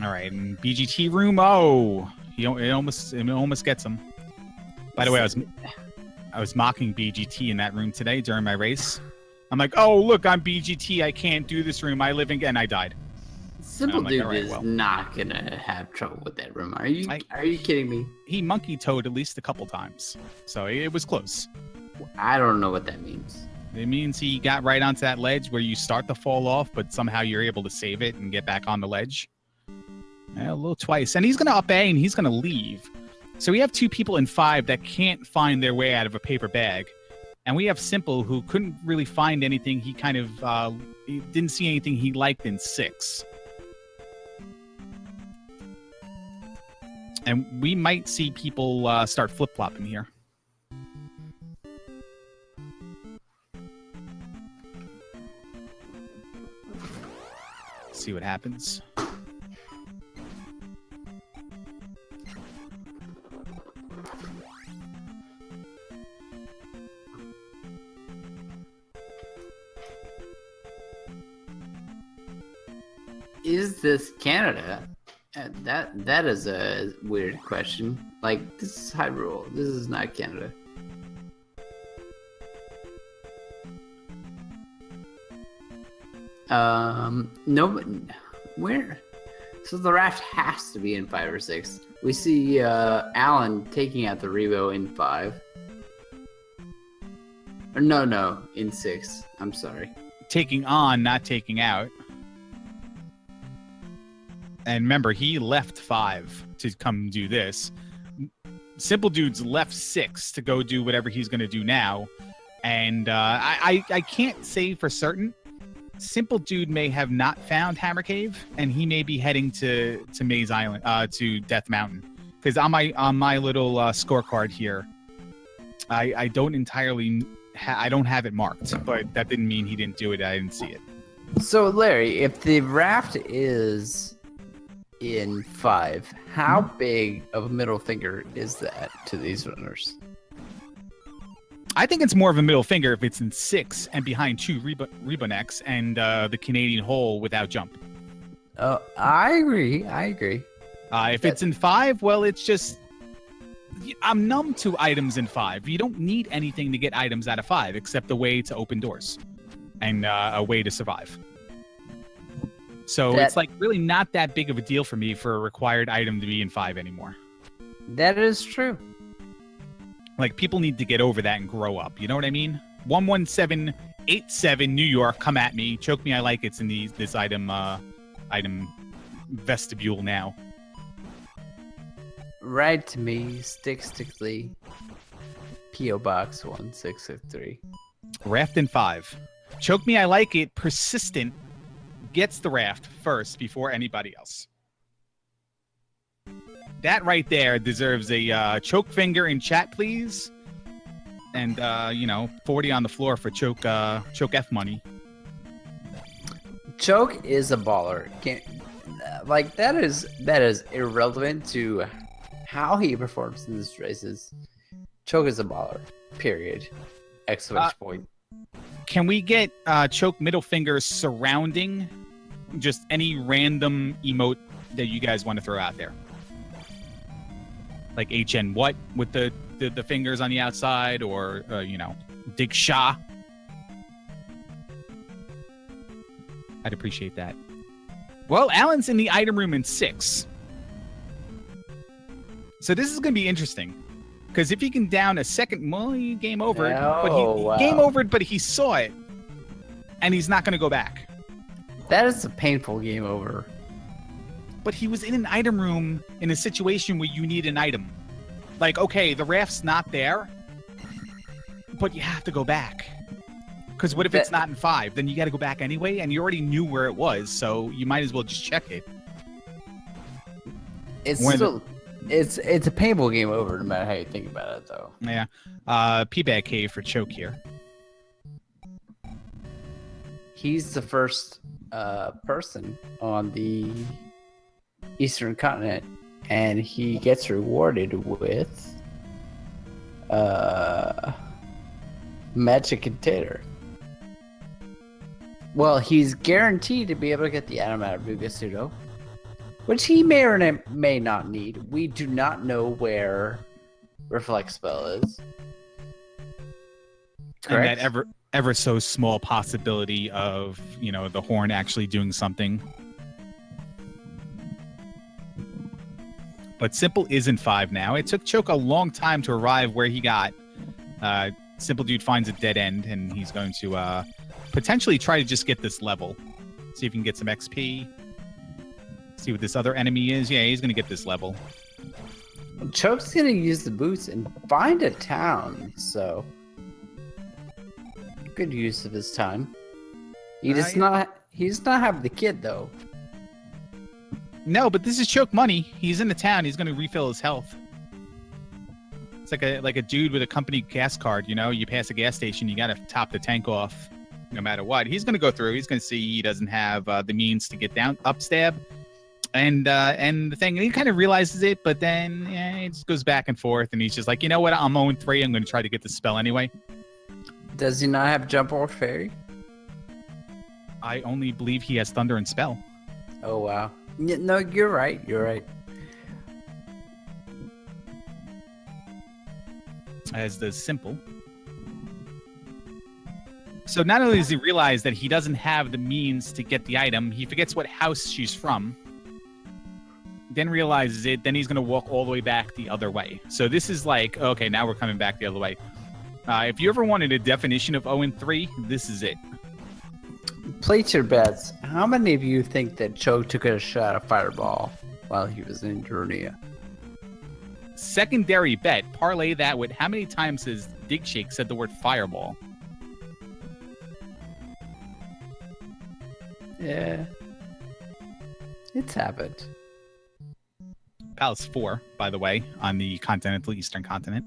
All right, and BGT room. Oh, it almost gets him. By the way, I was mocking BGT in that room today during my race. I'm like, oh, look, I'm BGT. I can't do this room. I live in... And I died. Simple like, Dude all right, is well. not gonna have trouble with that room. Are you kidding me? He monkey-toed at least a couple times. So it was close. I don't know what that means. It means he got right onto that ledge where you start to fall off, but somehow you're able to save it and get back on the ledge. A little twice. And he's going to up A and he's going to leave. So we have 2 people in 5 that can't find their way out of a paper bag. And we have Simple, who couldn't really find anything. He kind of he didn't see anything he liked in 6. And we might see people start flip-flopping here. See what happens. Is this Canada? That is a weird question. Like, this is Hyrule. This is not Canada. No, where? So the raft has to be in 5 or 6. We see Alan taking out the Rebo in 5. Or no, in 6. I'm sorry. Taking on, not taking out. And remember, he left 5 to come do this. Simple Dude's left 6 to go do whatever he's going to do now. And I can't say for certain. Simple Dude may have not found Hammer Cave, and he may be heading to Maze Island, to Death Mountain. Because on my little scorecard here, I don't entirely, I don't have it marked, but that didn't mean he didn't do it. I didn't see it. So Larry, if the raft is in 5, how big of a middle finger is that to these runners? I think it's more of a middle finger if it's in 6 and behind 2 Rebonecks and the Canadian hole without jump. I agree. If it's in 5, well, it's just... I'm numb to items in 5. You don't need anything to get items out of 5 except a way to open doors and a way to survive. So it's like really not that big of a deal for me for a required item to be in 5 anymore. That is true. Like, people need to get over that and grow up. You know what I mean? 11787 New York, come at me. Choke me, I like it's in this item vestibule now. Write to me, Stickly, P.O. Box 1663. Raft in 5. Choke me, I like it. Persistent gets the raft first before anybody else. That right there deserves a choke finger in chat, please. And, 40 on the floor for choke F money. Choke is a baller. That is irrelevant to how he performs in these races. Choke is a baller. Period. Exclamation point. Can we get choke middle finger surrounding just any random emote that you guys want to throw out there? Like HN what with the fingers on the outside, or Dig Shah. I'd appreciate that. Well, Alan's in the item room in 6. So this is going to be interesting. Because if he can down a second, well, he game over. Game over, but he saw it. And he's not going to go back. That is a painful game over. But he was in an item room in a situation where you need an item. Like, okay, the raft's not there, but you have to go back. Because what if it's not in 5? Then you got to go back anyway, and you already knew where it was, so you might as well just check it. It's a painful game over, no matter how you think about it, though. Yeah. P-Bag Cave for choke here. He's the first person on the Eastern continent, and he gets rewarded with Magic Container. Well, he's guaranteed to be able to get the item out of Bugasudo, which he may or may not need. We do not know where Reflect Spell is. Correct? ever so small possibility of, the horn actually doing something. But Simple is in 5 now. It took Choke a long time to arrive where he got. Simple Dude finds a dead end, and he's going to potentially try to just get this level. See if he can get some XP. See what this other enemy is. Yeah, he's going to get this level. Choke's going to use the boots and find a town, so good use of his time. He does not have the kid, though. No, but this is Choke money. He's in the town. He's going to refill his health. It's like a dude with a company gas card. You pass a gas station, you got to top the tank off no matter what. He's going to go through. He's going to see he doesn't have the means to get down, up stab. And the thing, he kind of realizes it, but then it just goes back and forth. And he's just like, you know what? I'm 0-3. I'm going to try to get the spell anyway. Does he not have Jump or Fairy? I only believe he has Thunder and Spell. Oh, wow. No, you're right. You're right. As does Simple. So not only does he realize that he doesn't have the means to get the item, he forgets what house she's from. Then realizes it, then he's going to walk all the way back the other way. So this is like, okay, now we're coming back the other way. If you ever wanted a definition of 0-3, this is it. Place your bets. How many of you think that Choke took a shot of Fireball while he was in Urania? Secondary bet. Parlay that with how many times has Dig Shake said the word Fireball? Yeah. It's happened. Palace 4, by the way, on the continental Eastern continent.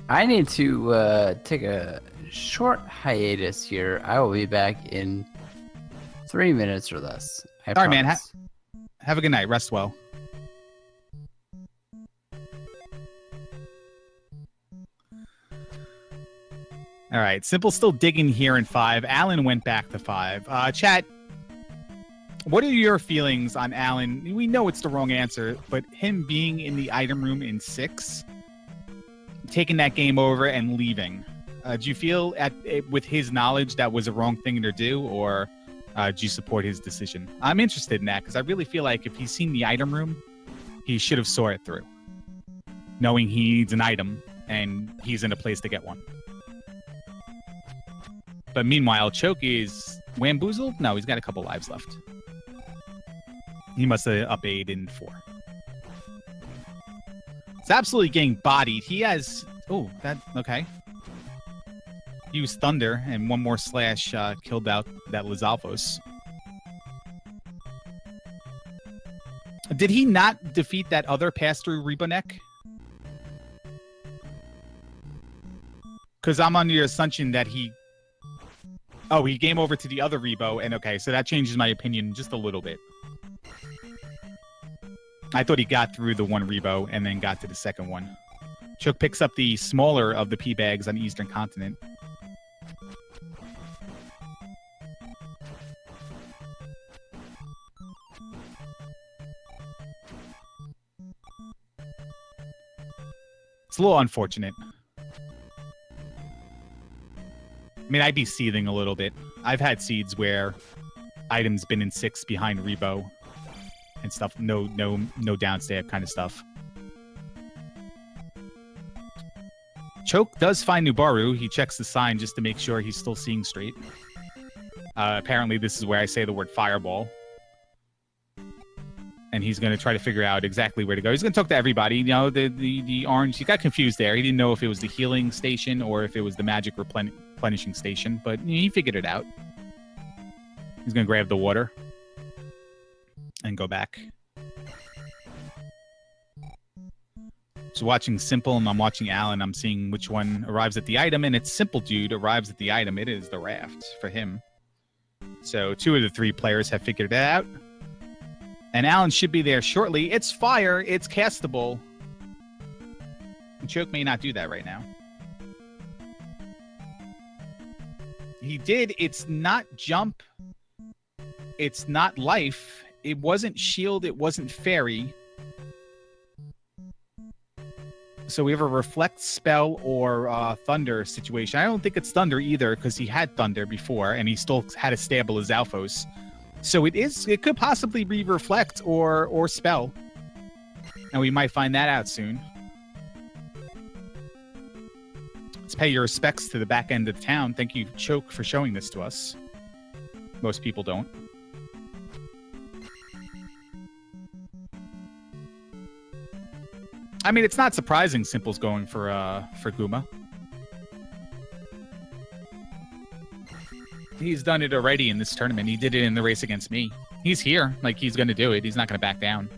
I need to take a short hiatus here. I will be back in 3 minutes or less. All right, man. Have a good night. Rest well. All right. Simple still digging here in 5. Alan went back to 5. Chat, what are your feelings on Alan? We know it's the wrong answer, but him being in the item room in 6, taking that game over and leaving. Do you feel with his knowledge that was a wrong thing to do, or do you support his decision? I'm interested in that because I really feel like if he's seen the item room, he should have saw it through, knowing he needs an item and he's in a place to get one. But meanwhile, Choke is wamboozled? No, he's got a couple lives left. He must have up 8 in 4. It's absolutely getting bodied. He has... Oh, that... Okay. He used Thunder, and one more slash killed out that Lizalfos. Did he not defeat that other pass-through Rebonek? Because I'm under the assumption that he... Oh, he game over to the other Rebo, and okay, so that changes my opinion just a little bit. I thought he got through the one Rebo and then got to the second one. Choke picks up the smaller of the P-bags on the Eastern Continent. It's a little unfortunate. I mean, I'd be seething a little bit. I've had seeds where items been in 6 behind Rebo and stuff. No downstab kind of stuff. Choke does find Nubaru. He checks the sign just to make sure he's still seeing straight. Apparently, this is where I say the word Fireball. And he's going to try to figure out exactly where to go. He's going to talk to everybody. You know, the orange, he got confused there. He didn't know if it was the healing station or if it was the magic replenishing station, but he figured it out. He's going to grab the water and go back. So watching Simple and I'm watching Alan, I'm seeing which one arrives at the item, and it's Simple Dude arrives at the item. It is the raft for him. So 2 of the 3 players have figured it out. And Alan should be there shortly. It's fire. It's castable. Choke may not do that right now. He did. It's not jump. It's not life. It wasn't shield. It wasn't fairy. So we have a reflect spell or thunder situation. I don't think it's thunder either because he had thunder before and he still had a stable as Alphos. So it could possibly be reflect or spell. And we might find that out soon. Let's pay your respects to the back end of town. Thank you, Choke, for showing this to us. Most people don't. I mean, it's not surprising Simple's going for Guma. He's done it already in this tournament. He did it in the race against me. He's here. Like, he's going to do it. He's not going to back down.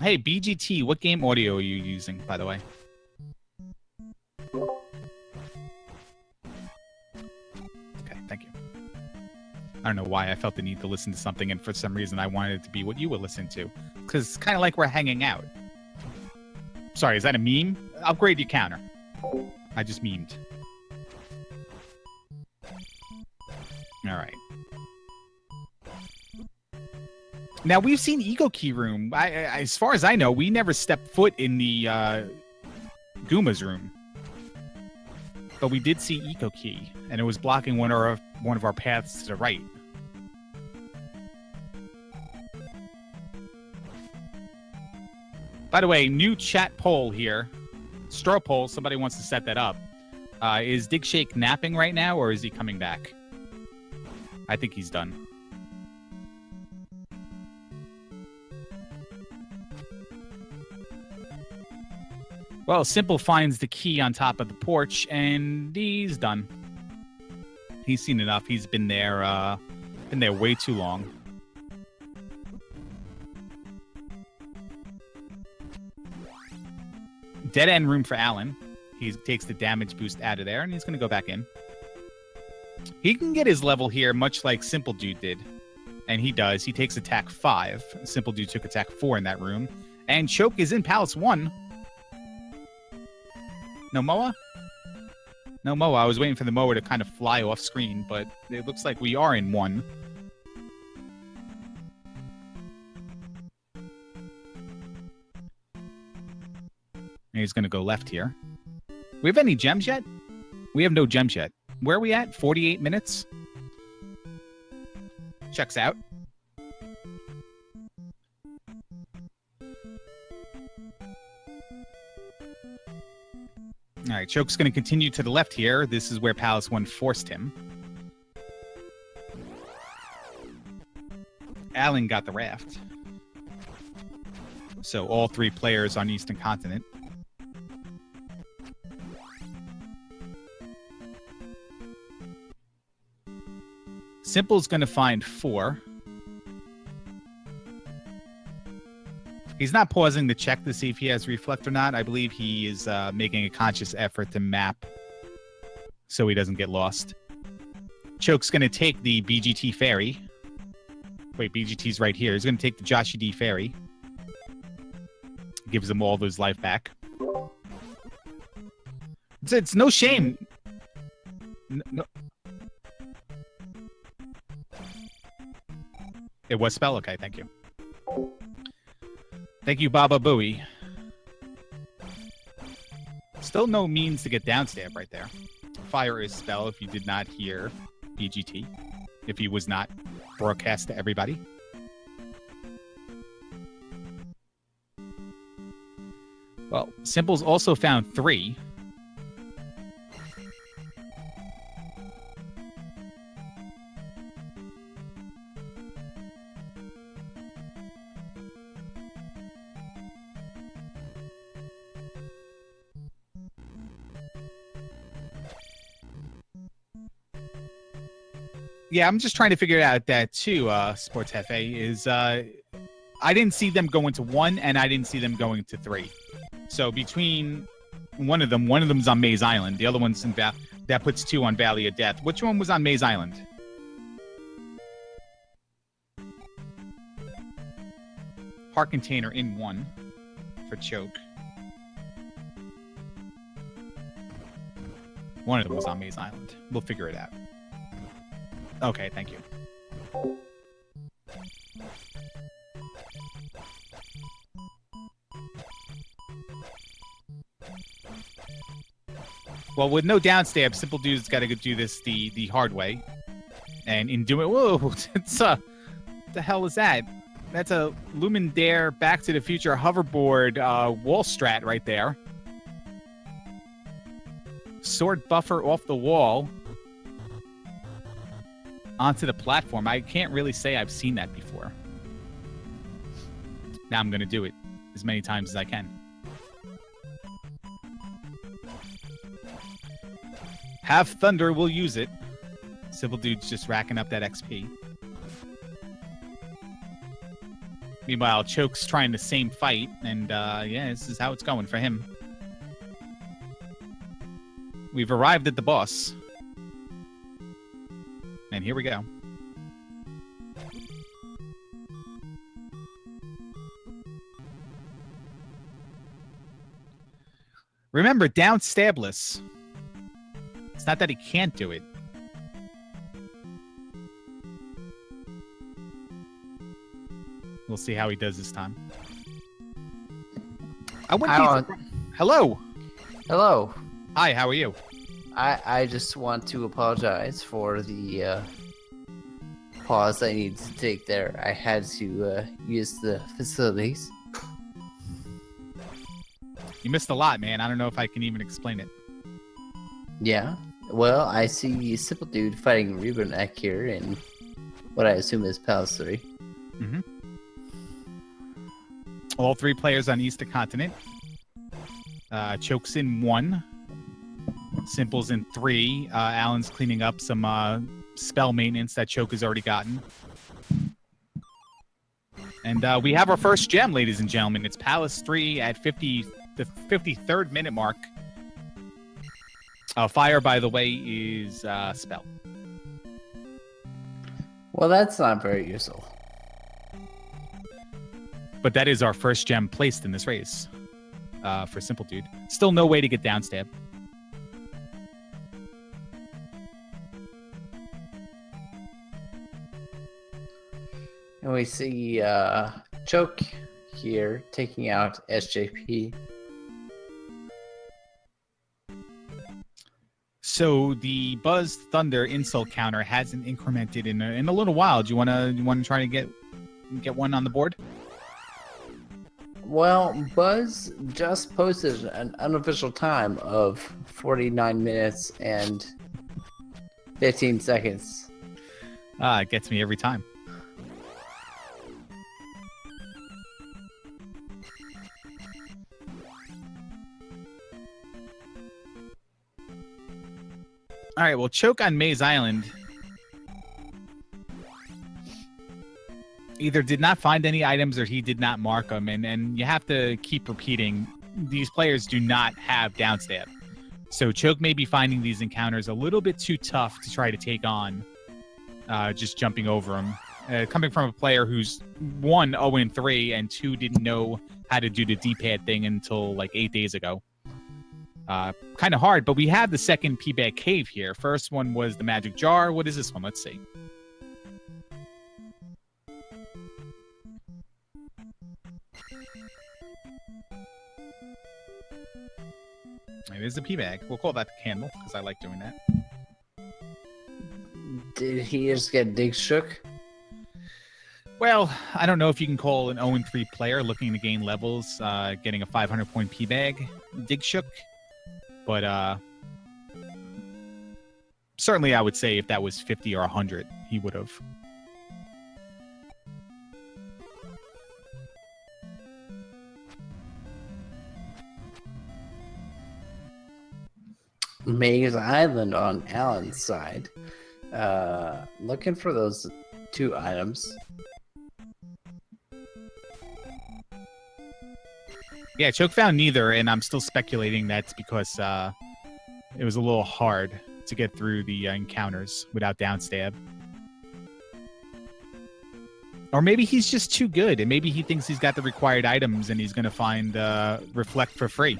Hey, BGT, what game audio are you using, by the way? Okay, thank you. I don't know why I felt the need to listen to something, and for some reason I wanted it to be what you were listening to. Because it's kind of like we're hanging out. Sorry, is that a meme? I'll grade your counter. I just memed. All right. Now, we've seen Eco Key Room. As far as I know, we never stepped foot in the Guma's room. But we did see Eco Key, and it was blocking one of our paths to the right. By the way, new chat poll here. Straw poll, somebody wants to set that up. Is Dig Shake napping right now, or is he coming back? I think he's done. Well, Simple finds the key on top of the porch, and he's done. He's seen enough. He's been there way too long. Dead end room for Alan. He takes the damage boost out of there, and he's going to go back in. He can get his level here, much like Simple Dude did. And he does. He takes attack 5. Simple Dude took attack 4 in that room. And Choke is in Palace 1. No Moa? No Moa. I was waiting for the Moa to kind of fly off screen, but it looks like we are in 1. And he's going to go left here. We have any gems yet? We have no gems yet. Where are we at? 48 minutes? Checks out. All right, Choke's going to continue to the left here. This is where Palace 1 forced him. Alan got the raft. So all 3 players on Eastern Continent. Simple's going to find 4. He's not pausing to check to see if he has Reflect or not. I believe he is making a conscious effort to map so he doesn't get lost. Choke's going to take the BGT Fairy. Wait, BGT's right here. He's going to take the Joshi D Fairy. Gives him all those life back. It's no shame. No. It was spell? Okay, thank you. Thank you, Baba Booey. Still no means to get downstab right there. Fire is spell if you did not hear BGT. If he was not broadcast to everybody. Well, Simple's also found 3. Yeah, I'm just trying to figure out that too, Sports Hefe, is I didn't see them going to 1 and I didn't see them going to 3. So between one of them's on Maze Island, the other one's in That puts 2 on Valley of Death. Which one was on Maze Island? Heart Container in 1 for Choke. One of them was on Maze Island. We'll figure it out. Okay, thank you. Well, with no downstab, Simple Dude's got to do this the hard way. And in doing... Whoa! It's what the hell is that? That's a Lumen Dare Back to the Future hoverboard wall strat right there. Sword buffer off the wall. Onto the platform. I can't really say I've seen that before. Now I'm going to do it as many times as I can. Have Thunder, we'll use it. Simple Dude's just racking up that XP. Meanwhile, Choke's trying the same fight, and yeah, this is how it's going for him. We've arrived at the boss. And here we go. Remember, down stabless. It's not that he can't do it. We'll see how he does this time. Hello. Hello. Hi, how are you? I just want to apologize for the pause I needed to take there. I had to use the facilities. You missed a lot, man. I don't know if I can even explain it. Yeah. Well, I see Simple Dude fighting Reboneck here in what I assume is Palace 3. Mm-hmm. All 3 players on Easter Continent. Choke's in 1. Simple's in 3. Alan's cleaning up some spell maintenance that Choke has already gotten. And we have our first gem, ladies and gentlemen. It's Palace 3 at the 53rd minute mark. Fire, by the way, is spell. Well, that's not very useful. But that is our first gem placed in this race for Simple Dude. Still no way to get down stab. And we see Choke here taking out SJP. So the Buzz Thunder insult counter hasn't incremented in a little while. Do you want to try to get one on the board? Well, Buzz just posted an unofficial time of 49 minutes and 15 seconds. It gets me every time. All right, well, Choke on Maze Island either did not find any items or he did not mark them, and you have to keep repeating, these players do not have downstab. So Choke may be finding these encounters a little bit too tough to try to take on, just jumping over them. Coming from a player who's 1, 0-3, and 2, didn't know how to do the D-pad thing until like 8 days ago. Kind of hard, but we have the second P-Bag Cave here. First one was the Magic Jar. What is this one? Let's see. It is a P-Bag. We'll call that the candle, because I like doing that. Did he just get dig shook? Well, I don't know if you can call an 0-3 player looking to gain levels, getting a 500-point P-Bag dig shook. But certainly I would say if that was 50 or 100, he would have. Maze Island on Alan's side. Looking for those 2 items. Yeah, Choke found neither, and I'm still speculating that's because it was a little hard to get through the encounters without downstab. Or maybe he's just too good, and maybe he thinks he's got the required items and he's going to find Reflect for free.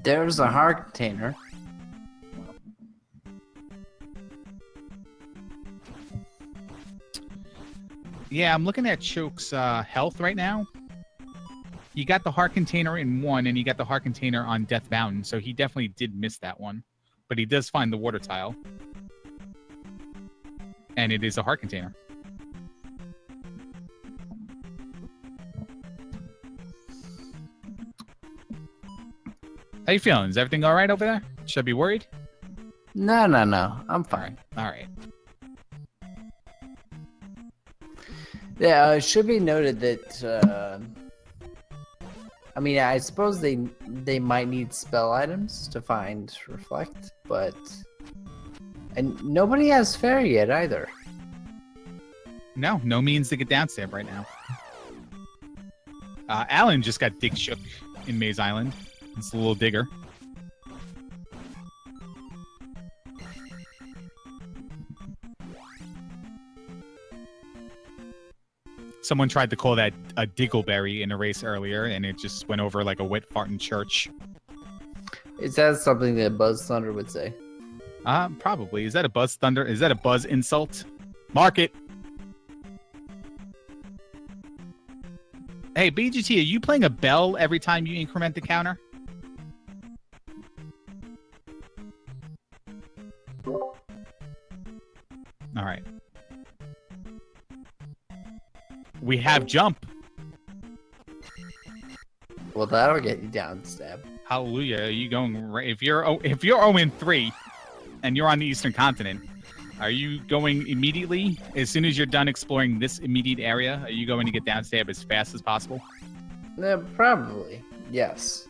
There's a heart container. Yeah, I'm looking at Choke's health right now. He got the heart container in one, and he got the heart container on Death Mountain, so he definitely did miss that one. But he does find the water tile. And it is a heart container. How you feeling? Is everything all right over there? Should I be worried? No. I'm fine. All right. Yeah, it should be noted that, I mean, I suppose they might need spell items to find Reflect, but... And nobody has Fairy yet, either. No means to get downstab right now. Alan just got dig shook in Maze Island. It's a little digger. Someone tried to call that a diggleberry in a race earlier, and it just went over like a wet fart in church. Is that something that Buzz Thunder would say? Probably. Is that a Buzz Thunder? Is that a Buzz insult? Mark it. Hey, BGT, are you playing a bell every time you increment the counter? All right. We have jump. Well, that'll get you down, Stab. Hallelujah. Are you going right? If you're 0-3 and you're on the Eastern Continent, are you going immediately? As soon as you're done exploring this immediate area, are you going to get down stab as fast as possible? Yeah, probably. Yes.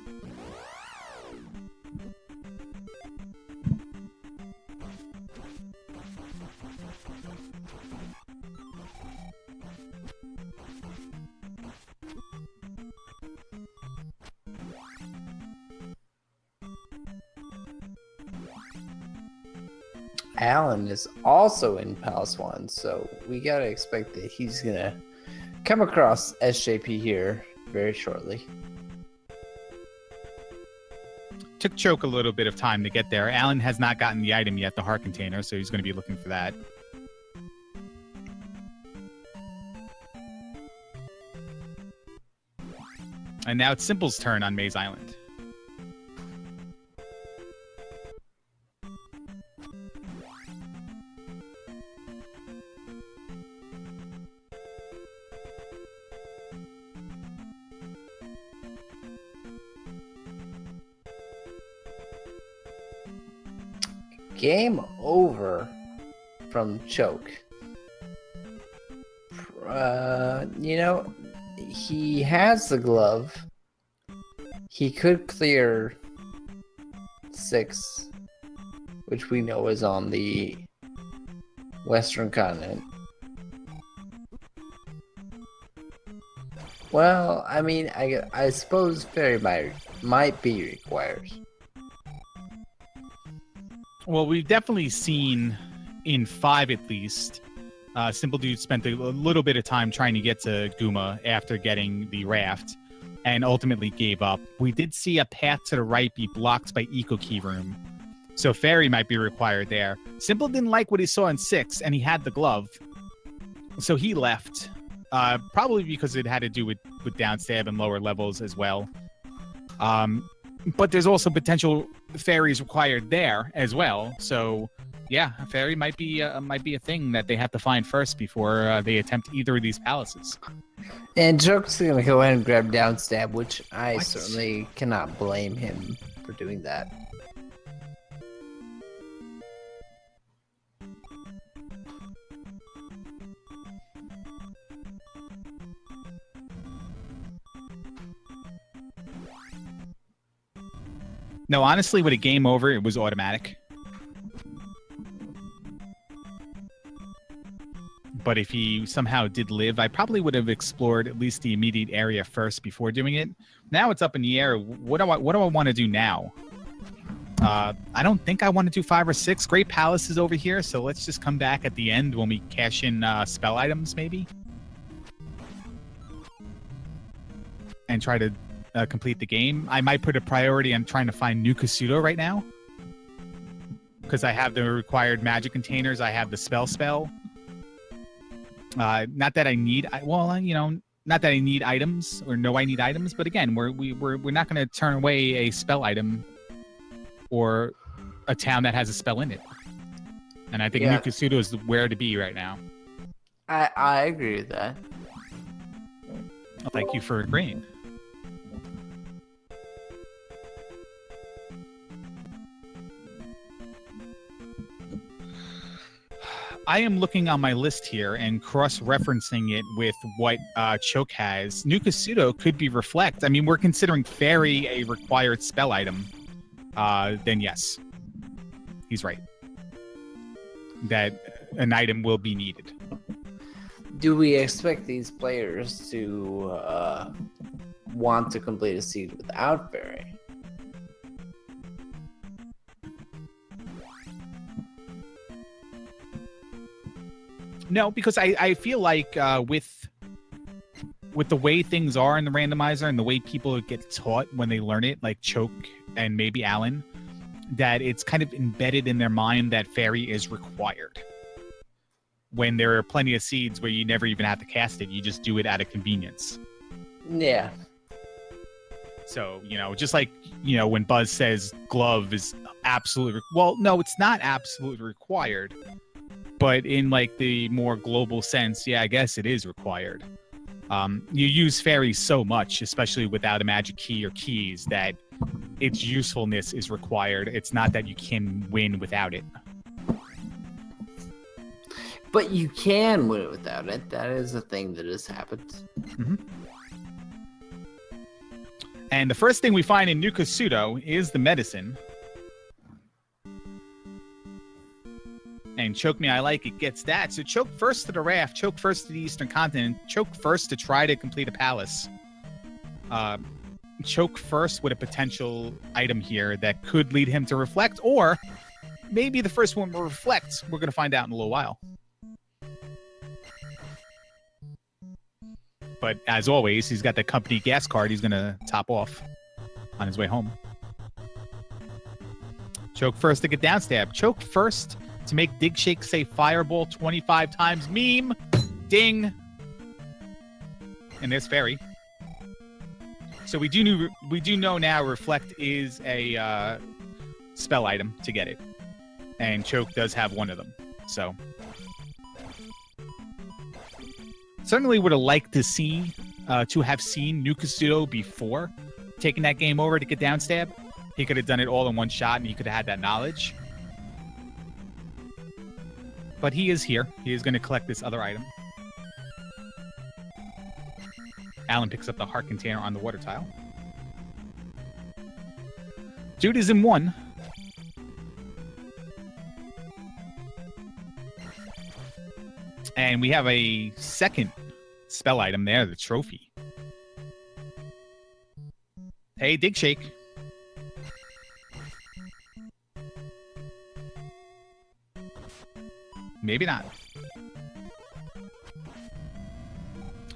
Alan is also in Palace 1, so we gotta expect that he's gonna come across SJP here very shortly. Took Choke a little bit of time to get there. Alan has not gotten the item yet, the heart container, so he's going to be looking for that. And now it's Simple's turn on Maze Island. Game over from Choke. You know, he has the glove. He could clear 6, which we know is on the Western Continent. Well, I mean, I suppose Fairy might be required. Well, we've definitely seen in 5 at least, Simple Dude spent a little bit of time trying to get to Guma after getting the raft and ultimately gave up. We did see a path to the right be blocked by Eco Key Room, so Fairy might be required there. Simple didn't like what he saw in 6, and he had the glove, so he left, probably because it had to do with downstab and lower levels as well. But there's also potential fairies required there as well. So, yeah, a fairy might be a thing that they have to find first before they attempt either of these palaces. And Joke's gonna go ahead and grab downstab, which I certainly cannot blame him for doing that. No, honestly, with a game over, it was automatic. But if he somehow did live, I probably would have explored at least the immediate area first before doing it. Now it's up in the air. What do I want to do now? I don't think I want to do 5 or 6. Great Palace is over here, so let's just come back at the end when we cash in spell items, maybe, and try to complete the game. I might put a priority on trying to find New Kasuto right now, because I have the required magic containers. I have the spell. Not that I need, not that I need items or know I need items, but again, we're not going to turn away a spell item or a town that has a spell in it. And I think New Kasuto is where to be right now. I agree with that. Well, thank you for agreeing. I am looking on my list here and cross-referencing it with what Choke has. New Kasuto could be Reflect. I mean, we're considering Fairy a required spell item. Then yes, he's right. That an item will be needed. Do we expect these players to want to complete a seed without Fairy? No, because I feel like with the way things are in the randomizer and the way people get taught when they learn it, like Choke and maybe Alan, that it's kind of embedded in their mind that Fairy is required. When there are plenty of seeds where you never even have to cast it, you just do it out of convenience. Yeah. So, just like, when Buzz says glove is absolutely... well, no, it's not absolutely required. But in like the more global sense, yeah, I guess it is required. You use Fairy so much, especially without a magic key or keys, that its usefulness is required. It's not that you can win without it. But you can win without it. That is a thing that has happened. Mm-hmm. And the first thing we find in New Kasuto is the medicine. And Choke Me I Like It gets that. So Choke first to the raft, Choke first to the Eastern Continent, Choke first to try to complete a palace. Choke first with a potential item here that could lead him to Reflect, or maybe the first one will Reflect. We're going to find out in a little while. But as always, he's got the company gas card he's going to top off on his way home. Choke first to get down stab. Choke first to make Dig Shake say Fireball 25 times. Meme. Ding. And there's Fairy. So we do know now Reflect is a spell item to get it. And Choke does have one of them. So certainly would have liked to have seen New Kasuto before taking that game over to get down stab. He could have done it all in one shot and he could have had that knowledge. But he is here. He is going to collect this other item. Alan picks up the heart container on the water tile. Dude is in 1. And we have a second spell item there, the trophy. Hey, Dig Shake. Maybe not.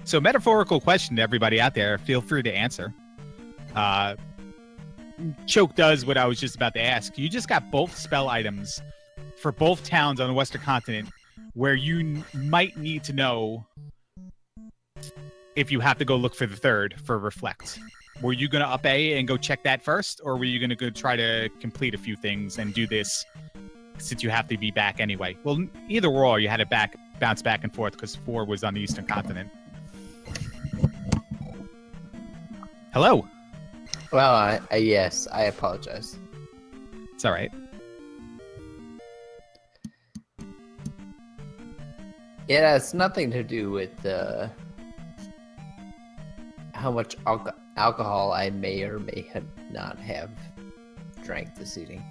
So, metaphorical question to everybody out there. Feel free to answer. Choke does what I was just about to ask. You just got both spell items for both towns on the Western Continent where you might need to know if you have to go look for the third for Reflect. Were you going to up A and go check that first? Or were you going to go try to complete a few things and do this since you have to be back anyway? Well, either or, you had to bounce back and forth because 4 was on the Eastern Continent. Hello. Well, yes, I apologize. It's all right. It has nothing to do with how much alcohol I may or may not have drank this evening.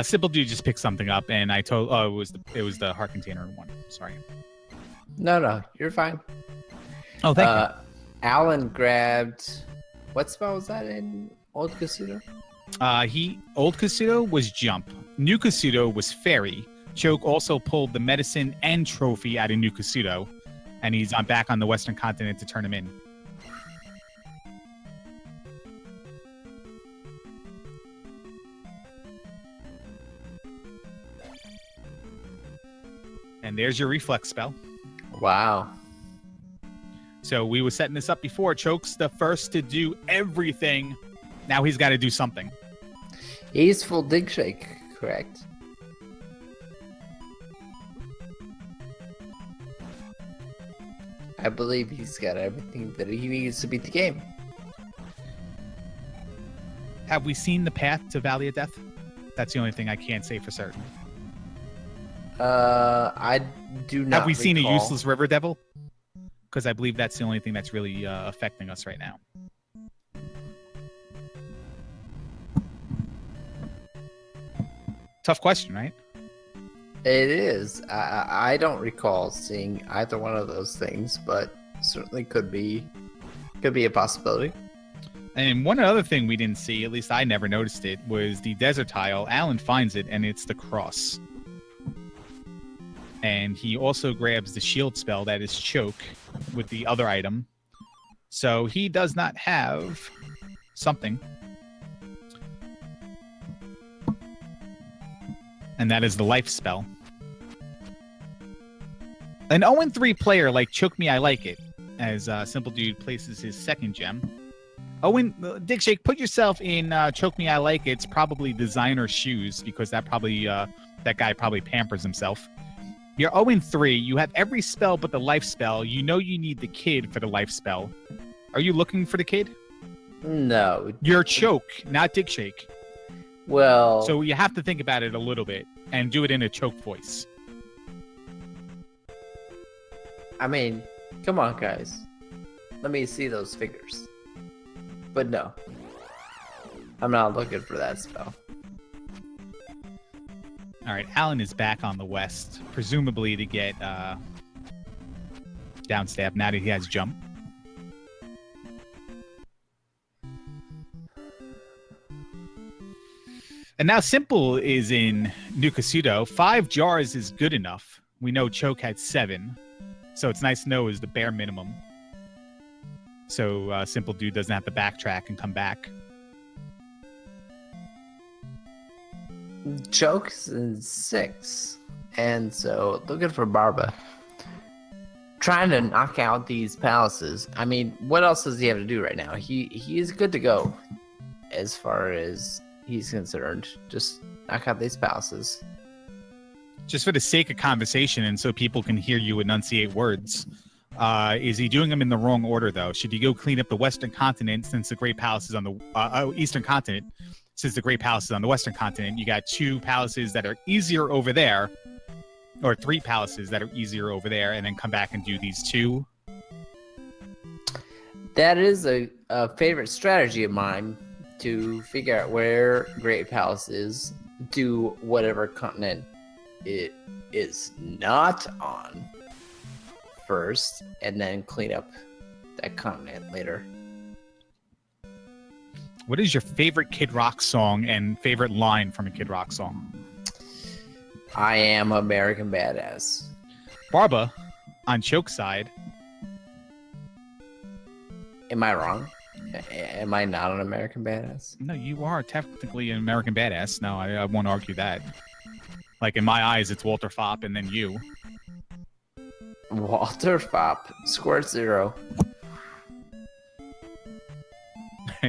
Simple Dude just picked something up, and I told it was the heart container in 1. Sorry. No, you're fine. Oh, thank you. Alan grabbed. What spell was that in Old Casino? Old Casino was Jump. New Casino was Fairy. Choke also pulled the medicine and trophy out of New Casino, and he's back on the Western continent to turn him in. And there's your reflex spell. Wow. So we were setting this up before. Choke's the first to do everything. Now he's got to do something. He's full dig shake, correct? I believe he's got everything that he needs to beat the game. Have we seen the path to Valley of Death? That's the only thing I can't say for certain. I do not. Have we seen a recall. useless river devil? Because I believe that's the only thing that's really affecting us right now. Tough question, right? It is. I don't recall seeing either one of those things, but certainly could be a possibility. And one other thing we didn't see, at least I never noticed it, was the desert tile. Alan finds it, and it's the cross. And he also grabs the shield spell that is Choke with the other item. So he does not have something. And that is the life spell. An 0-3 player like Choke Me, I Like It, as Simple Dude places his second gem. Owen, Dick Shake, put yourself in Choke Me, I Like It's probably designer shoes, because that guy probably pampers himself. You're 0-3. You have every spell but the life spell. You know you need the kid for the life spell. Are you looking for the kid? No. You're Choke, not Dick Shake. Well. So you have to think about it a little bit and do it in a Choke voice. I mean, come on, guys. Let me see those figures. But no. I'm not looking for that spell. All right, Alan is back on the west, presumably to get downstab now that he has jump. And now Simple is in New Casino. 5 jars is good enough. We know Choke had 7, so it's nice to know is the bare minimum. So Simple Dude doesn't have to backtrack and come back. Choke's in 6, and so looking for Barba. Trying to knock out these palaces. I mean, what else does he have to do right now? He's good to go, as far as he's concerned. Just knock out these palaces. Just for the sake of conversation, and so people can hear you enunciate words. Is he doing them in the wrong order, though? Should he go clean up the Western continent since the Great Palace is on the Eastern continent? Since the Great Palace is on the Western continent, you got 2 palaces that are easier over there, or 3 palaces that are easier over there, and then come back and do these 2. That is a favorite strategy of mine, to figure out where Great Palace is, do whatever continent it is not on first, and then clean up that continent later. What is your favorite Kid Rock song and favorite line from a Kid Rock song? I am American Badass. Barba, on Choke's side. Am I wrong? Am I not an American Badass? No, you are technically an American Badass. No, I won't argue that. Like, in my eyes, it's Walter Fopp and then you. Walter Fopp, squirt 0.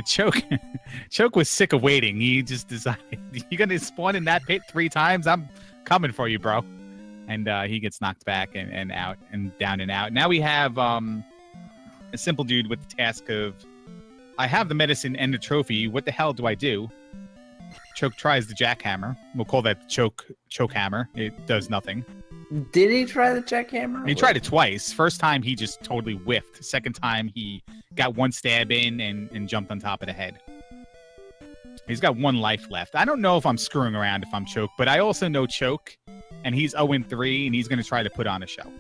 Choke was sick of waiting. He just decided, you're going to spawn in that pit 3 times? I'm coming for you, bro. And he gets knocked back and out and down and out. Now we have a Simple Dude with the task of, I have the medicine and the trophy. What the hell do I do? Choke tries the jackhammer. We'll call that choke hammer. It does nothing. Did he try the jackhammer? He tried it twice. First time he just totally whiffed. Second time he got 1 stab in and jumped on top of the head. He's got 1 life left. I don't know if I'm screwing around if I'm Choke, but I also know Choke, and he's 0-3, and he's going to try to put on a show.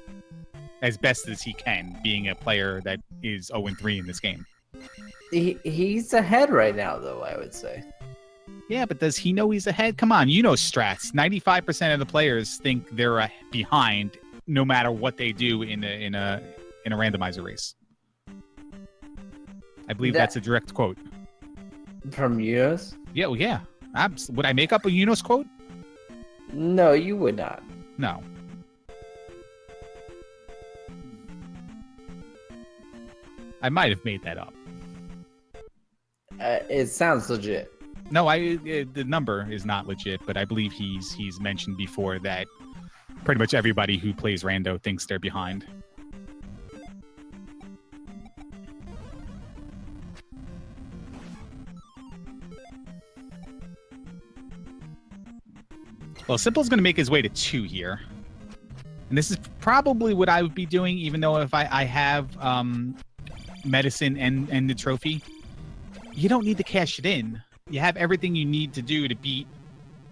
as best as he can, being a player that is 0-3 in this game. He's ahead right now, though, I would say. Yeah, but does he know he's ahead? Come on, you know strats. 95% of the players think they're behind, no matter what they do in a randomizer race. I believe that's a direct quote from Enos. Yeah, well, yeah. Would I make up a Enos quote? No, you would not. No. I might have made that up. It sounds legit. No, the number is not legit, but I believe he's mentioned before that pretty much everybody who plays Rando thinks they're behind. Well, Simple's going to make his way to 2 here. And this is probably what I would be doing, even though if I have medicine and the trophy. You don't need to cash it in. You have everything you need to do to beat...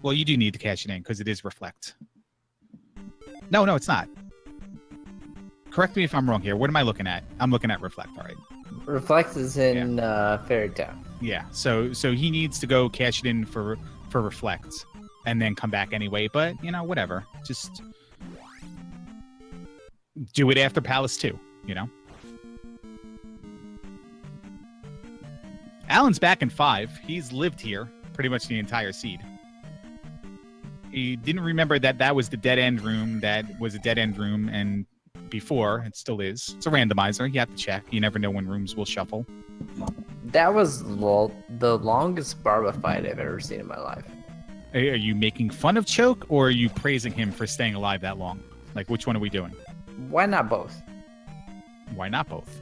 Well, you do need to cash it in because it is Reflect. No, it's not. Correct me if I'm wrong here. What am I looking at? I'm looking at Reflect, all right. Reflect is in Fairy Town. Yeah, so he needs to go cash it in for Reflect and then come back anyway. But, whatever. Just do it after Palace 2, Alan's back in 5. He's lived here pretty much the entire seed. He didn't remember that was the dead end room. That was a dead end room, and before it still is. It's a randomizer. You have to check. You never know when rooms will shuffle. That was the longest Barba fight I've ever seen in my life. Are you making fun of Choke, or are you praising him for staying alive that long? Like, which one are we doing? Why not both? Why not both?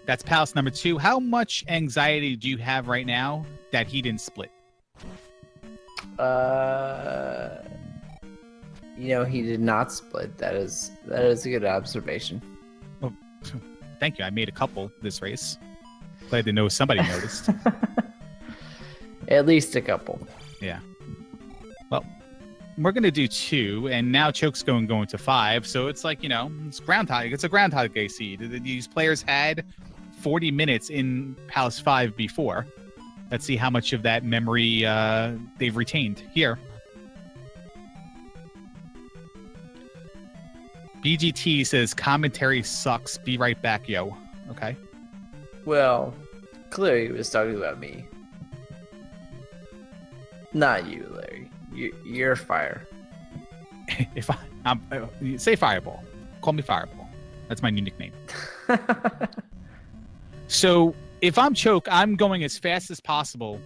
That's Palace number 2. How much anxiety do you have right now that he didn't split? He did not split. That is a good observation. Well, thank you. I made a couple this race. Glad to know somebody noticed. At least a couple. Yeah. Well, we're gonna do 2, and now Choke's going to 5. So it's like it's Groundhog. It's a Groundhog Day seed. These players had 40 minutes in Palace 5 before. Let's see how much of that memory they've retained here. BGT says commentary sucks. Be right back, yo. Okay. Well, clearly he was talking about me. Not you, Larry. You're fire. If I'm say Fireball. Call me Fireball. That's my new nickname. So if I'm Choke, I'm going as fast as possible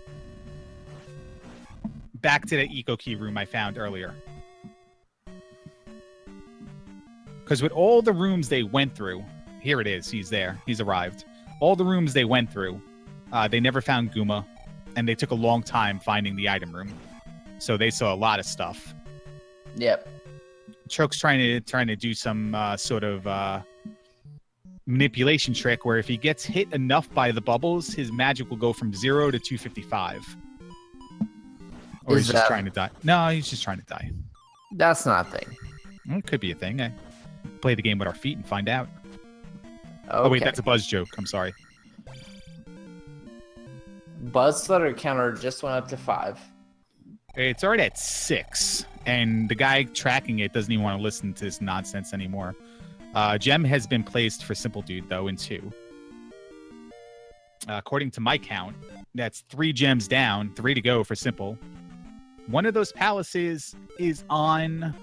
back to the eco key room I found earlier. Because with all the rooms they went through, here it is. He's there. He's arrived. All the rooms they went through, they never found Guma, and they took a long time finding the item room. So they saw a lot of stuff. Yep. Choke's trying to do some sort of manipulation trick where if he gets hit enough by the bubbles, his magic will go from 0 to 255. Or he's just trying to die. No, he's just trying to die. That's not a thing. Well, it could be a thing. I play the game with our feet and find out. Okay. Oh, wait, that's a Buzz joke. I'm sorry. Buzz Slutter counter just went up to 5. It's already at 6, and the guy tracking it doesn't even want to listen to this nonsense anymore. Gem has been placed for Simple Dude, though, in 2. According to my count, that's 3 gems down, 3 to go for Simple. One of those palaces is on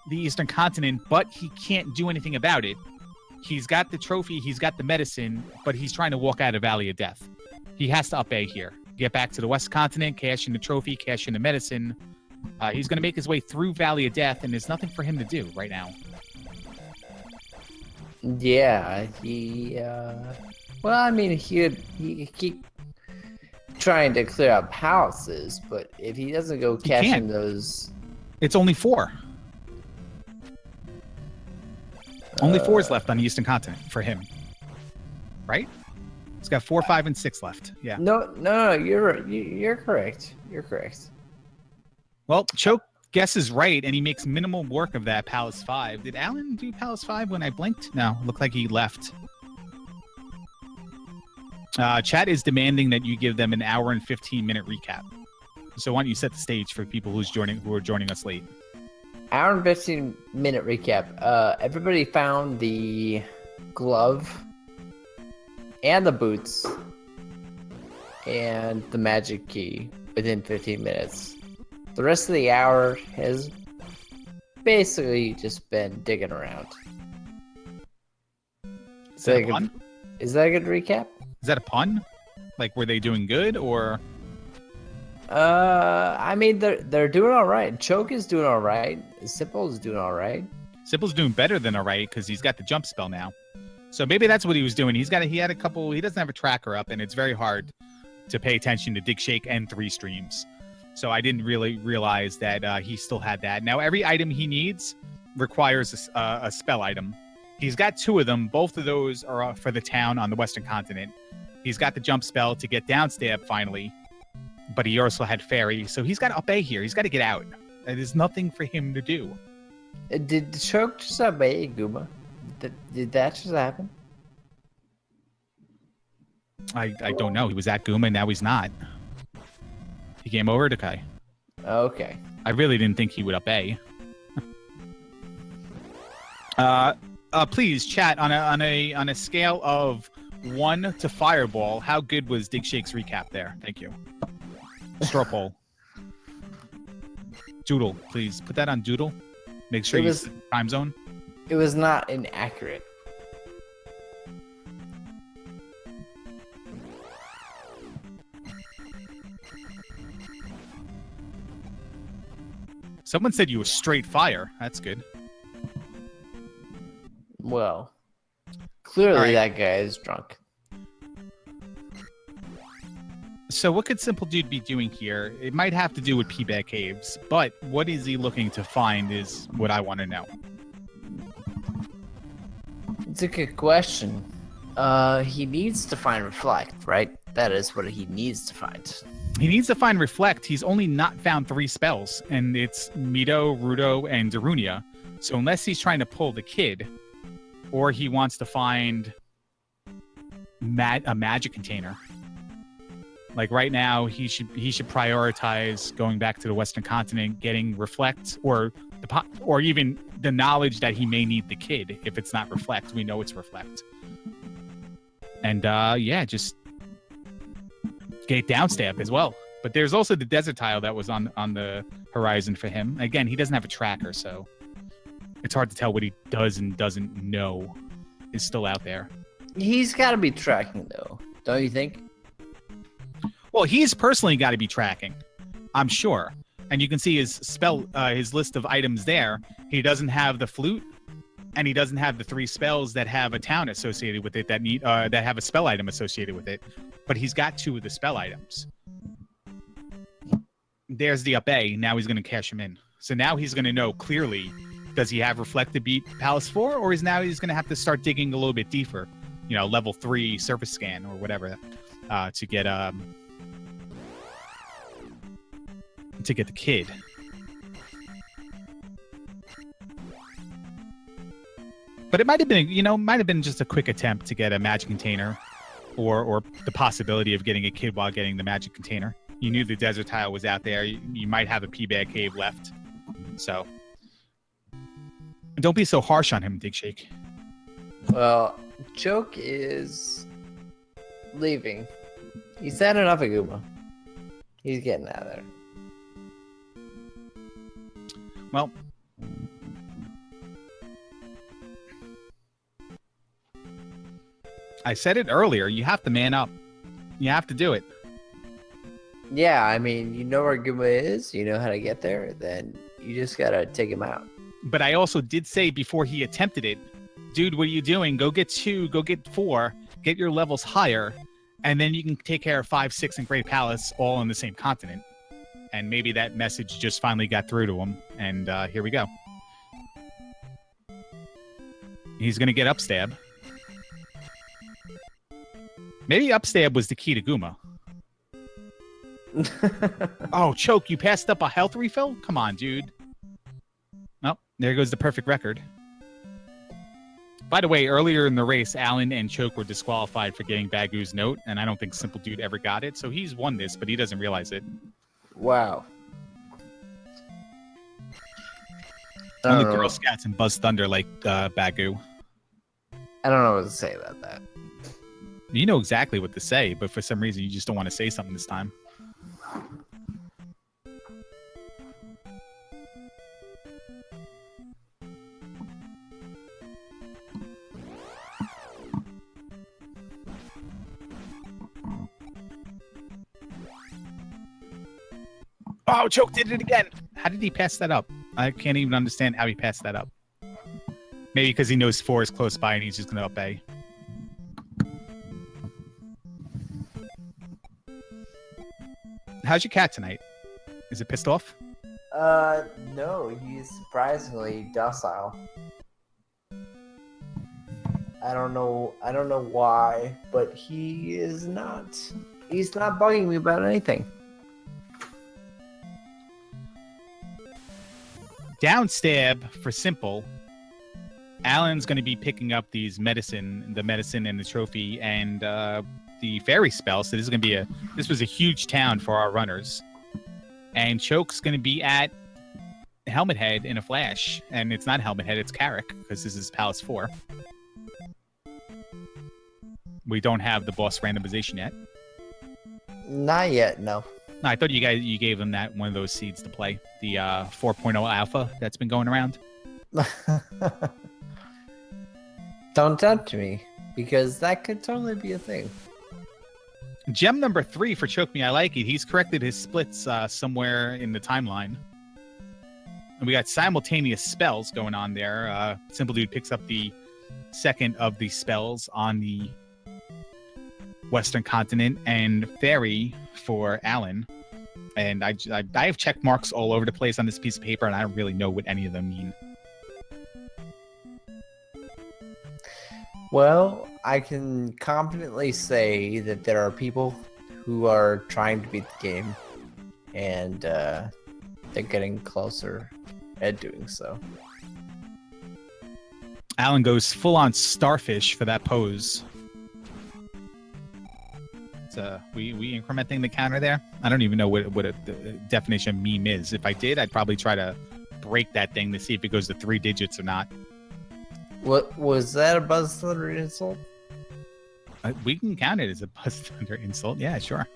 the Eastern Continent, but he can't do anything about it. He's got the trophy, he's got the medicine, but he's trying to walk out of Valley of Death. He has to up A here. Get back to the West Continent, cash in the trophy, cash in the medicine. He's going to make his way through Valley of Death, and there's nothing for him to do right now. Yeah, he keep trying to clear out palaces, but if he doesn't go cash in those... It's only 4. Only 4 is left on the Eastern Continent for him. Right? It's got 4, 5, and 6 left. Yeah. No, you're correct. You're correct. Well, Choke guesses right, and he makes minimal work of that Palace 5. Did Alan do Palace 5 when I blinked? No, looked like he left. Chat is demanding that you give them an hour and 15-minute recap. So why don't you set the stage for people who are joining us late? Hour and 15-minute recap. Everybody found the glove and the boots and the magic key within 15 minutes. The rest of the hour has basically just been digging around. Is that a pun? Is that a good recap? Is that a pun? Like, were they doing good, or? I mean, they're doing all right. Choke is doing all right. Simple is doing all right. Simple's doing better than all right because he's got the jump spell now. So maybe that's what he was doing. He had a couple. He doesn't have a tracker up, and it's very hard to pay attention to Dig Shake and 3 streams. So I didn't really realize that he still had that. Now every item he needs requires a spell item. He's got 2 of them. Both of those are for the town on the Western Continent. He's got the jump spell to get down stab finally, but he also had fairy. So he's got up A here. He's got to get out. There's nothing for him to do. Did Choke just obey Guma? Did that just happen? I don't know. He was at Guma, now he's not. He came over to Kai. Okay. I really didn't think he would up A. Please chat on a scale of 1 to Fireball. How good was Dig Shake's recap there? Thank you. Straw poll. Doodle, please put that on Doodle. Make sure you set the time zone. It was not inaccurate. Someone said you were straight fire. That's good. Well, clearly that guy is drunk. So what could Simple Dude be doing here? It might have to do with P-Bag Caves, but what is he looking to find is what I want to know. It's a good question. He needs to find Reflect, right? That is what he needs to find. He needs to find Reflect. He's only not found 3 spells, and it's Mito, Rudo, and Darunia. So unless he's trying to pull the kid, or he wants to find a magic container. Like right now, he should prioritize going back to the Western Continent, getting Reflect, or even the knowledge that he may need the kid. If it's not Reflect, we know it's Reflect. And yeah, just get downstab as well. But there's also the desert tile that was on the horizon for him. Again, he doesn't have a tracker, so it's hard to tell what he does and doesn't know is still out there. He's got to be tracking, though, don't you think? Well, he's personally got to be tracking, I'm sure. And you can see his his list of items there. He doesn't have the flute, and he doesn't have the 3 spells that have a town associated with it that have a spell item associated with it. But he's got 2 of the spell items. There's the up A. Now he's going to cash him in. So now he's going to know clearly, does he have Reflect to beat Palace 4, or is now he's going to have to start digging a little bit deeper, level 3 surface scan or whatever, to get the kid. But it might have been just a quick attempt to get a magic container, or the possibility of getting a kid while getting the magic container. You knew the desert tile was out there. You might have a P-Bag Cave left. So don't be so harsh on him, Dig Shake. Well, Choke is leaving. He's had enough of Guma. He's getting out of there. Well, I said it earlier. You have to man up. You have to do it. Yeah, I mean, you know where Guma is. You know how to get there. Then you just got to take him out. But I also did say before he attempted it, dude, what are you doing? Go get 2, go get 4, get your levels higher, and then you can take care of 5, 6, and Great Palace all on the same continent. And maybe that message just finally got through to him, and here we go. He's going to get upstab. Maybe upstab was the key to Guma. Oh, Choke, you passed up a health refill? Come on, dude. Oh, there goes the perfect record. By the way, earlier in the race, Alan and Choke were disqualified for getting Bagu's note, and I don't think Simple Dude ever got it, so he's won this, but he doesn't realize it. Wow. Only Girl Scouts and Buzz Thunder like Bagu. I don't know what to say about that. You know exactly what to say, but for some reason you just don't want to say something this time. Oh, Choke did it again. How did he pass that up? I can't even understand how he passed that up. Maybe because he knows 4 is close by and he's just going to obey. How's your cat tonight? Is it pissed off? No, he's surprisingly docile. I don't know why, but he's not bugging me about anything. Down stab for Simple. Alan's going to be picking up the medicine and the trophy and the fairy spell. So this is going to be this was a huge town for our runners. And Choke's going to be at Helmet Head in a flash. And it's not Helmet Head, it's Carrick, because this is Palace 4. We don't have the boss randomization yet. Not yet, no. No, I thought you gave them that one of those seeds to play. The 4.0 alpha that's been going around. Don't tempt me, because that could totally be a thing. Gem number 3 for Choke Me, I like it. He's corrected his splits somewhere in the timeline. And we got simultaneous spells going on there. Simple Dude picks up the second of the spells on the Western continent, and Fairy for Alan. And I have check marks all over the place on this piece of paper, and I don't really know what any of them mean. Well, I can confidently say that there are people who are trying to beat the game, and they're getting closer at doing so. Alan goes full-on starfish for that pose. We incrementing the counter there? I don't even know what a definition of meme is. If I did, I'd probably try to break that thing to see if it goes to 3 digits or not. What was that, a Buzz Thunder insult? We can count it as a Buzz Thunder insult. Yeah, sure.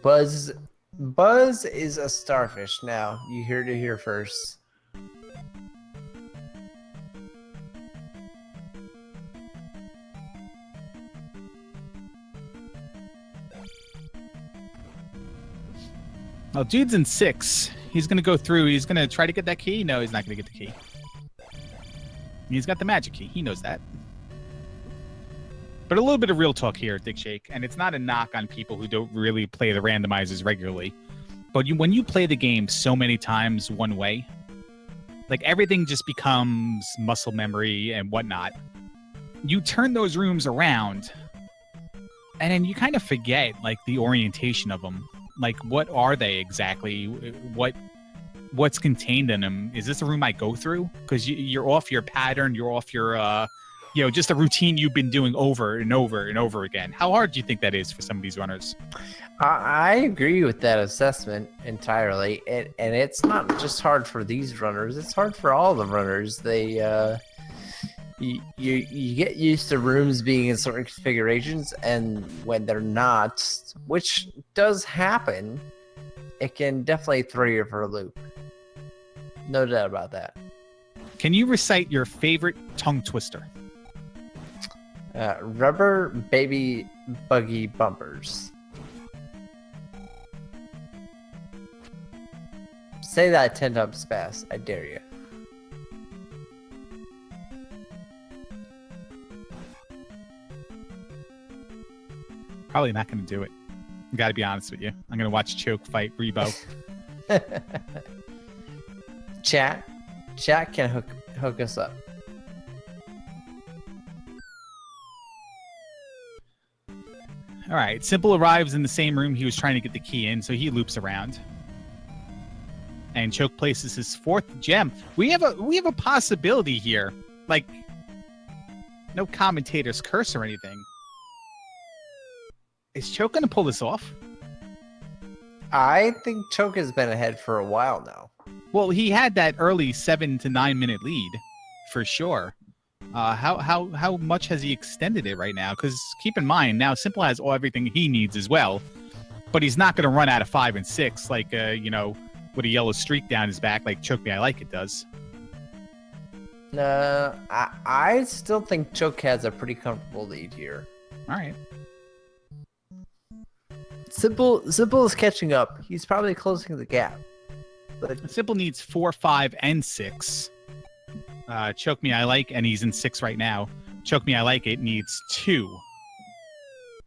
Buzz is a starfish. Now you heard it here first. Well, dude's in 6. He's going to go through. He's going to try to get that key. No, he's not going to get the key. He's got the magic key. He knows that. But a little bit of real talk here, Dick Shake. And it's not a knock on people who don't really play the randomizers regularly. But when you play the game so many times one way, like everything just becomes muscle memory and whatnot. You turn those rooms around, and then you kind of forget like the orientation of them. Like, what are they exactly? What's contained in them? Is this a room I go through? Because you're off your pattern. You're off your, just a routine you've been doing over and over and over again. How hard do you think that is for some of these runners? I agree with that assessment entirely. And it's not just hard for these runners. It's hard for all the runners. They, you get used to rooms being in certain configurations, and when they're not, which does happen, it can definitely throw you for a loop. No doubt about that. Can you recite your favorite tongue twister? Rubber baby buggy bumpers. Say that 10 times fast. I dare you. Probably not going to do it. I got to be honest with you. I'm going to watch Choke fight Rebo. Chat can hook us up. All right. Simple arrives in the same room he was trying to get the key in, so he loops around. And Choke places his 4th gem. We have a possibility here. Like, no commentator's curse or anything. Is Choke gonna pull this off? I think Choke has been ahead for a while now. Well, he had that early 7 to 9 minute lead, for sure. How much has he extended it right now? Because keep in mind, now Simple has everything he needs as well, but he's not going to run out of 5 and 6 like with a yellow streak down his back like Choke Me I Like It does. I still think Choke has a pretty comfortable lead here. All right. Simple is catching up. He's probably closing the gap. But Simple needs 4, 5, and 6. Choke Me I Like, and he's in 6 right now. Choke Me I Like It needs 2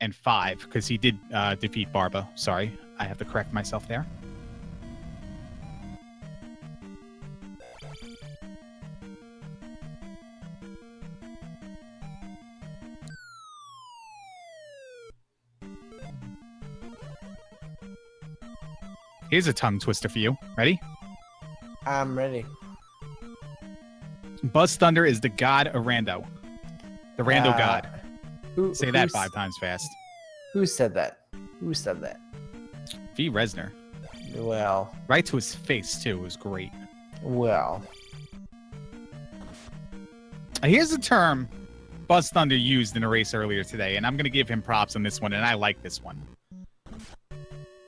and 5 because he did defeat Barba. Sorry, I have to correct myself there. Here's a tongue twister for you. Ready? I'm ready. Buzz Thunder is the god of Rando. The Rando god. Say that 5 times fast. Who said that? Who said that? V. Resner. Well. Right to his face, too. It was great. Well. Here's a term Buzz Thunder used in a race earlier today, and I'm going to give him props on this one, and I like this one.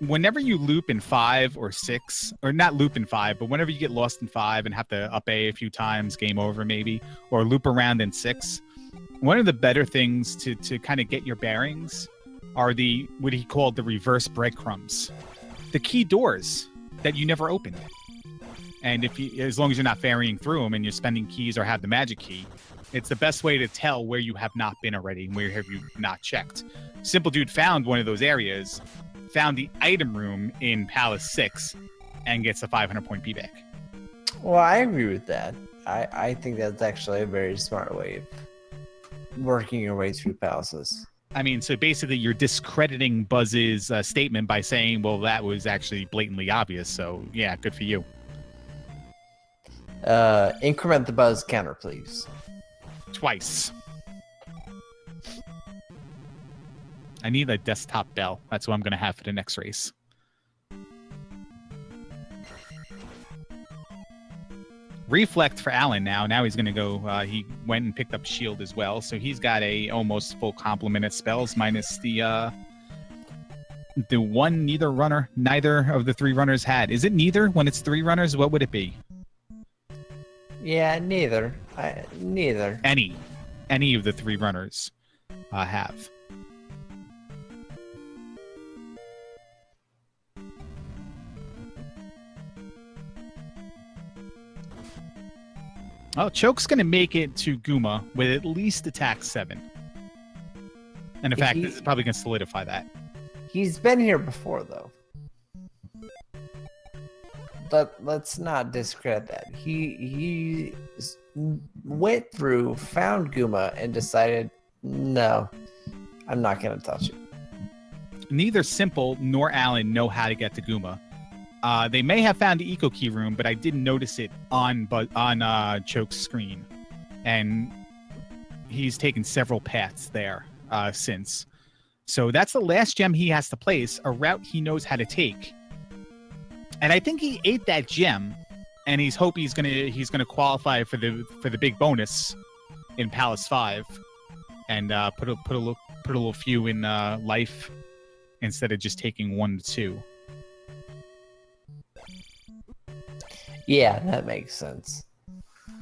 Whenever you loop in 5 or 6, or not loop in 5, but whenever you get lost in 5 and have to up A few times, game over maybe, or loop around in 6, one of the better things to kind of get your bearings are what he called the reverse breadcrumbs. The key doors that you never opened. And as long as you're not ferrying through them and you're spending keys or have the magic key, it's the best way to tell where you have not been already and where have you not checked. Simple Dude found one of those areas, found the item room in Palace 6, and gets a 500-point payback. Well, I agree with that. I think that's actually a very smart way of working your way through palaces. I mean, so basically you're discrediting Buzz's statement by saying, well, that was actually blatantly obvious. So, yeah, good for you. Increment the Buzz counter, please. Twice. I need a desktop bell. That's what I'm going to have for the next race. Reflect for Alan now. Now he's going to go. He went and picked up Shield as well. So he's got a almost full complement of spells minus the one neither of the 3 runners had. Is it neither? When it's 3 runners, what would it be? Yeah, neither. Neither. Any of the 3 runners have. Well, Choke's going to make it to Guma with at least attack 7. And in fact, this is probably going to solidify that. He's been here before, though. But let's not discredit that. He went through, found Guma, and decided, no, I'm not going to touch it. Neither Simple nor Alan know how to get to Guma. They may have found the Eco Key room, but I didn't notice it on Choke's screen. And he's taken several paths there since. So that's the last gem he has to place, a route he knows how to take. And I think he ate that gem, and he's gonna qualify for the big bonus in Palace 5, and put a little few in life instead of just taking 1 to 2. Yeah, that makes sense.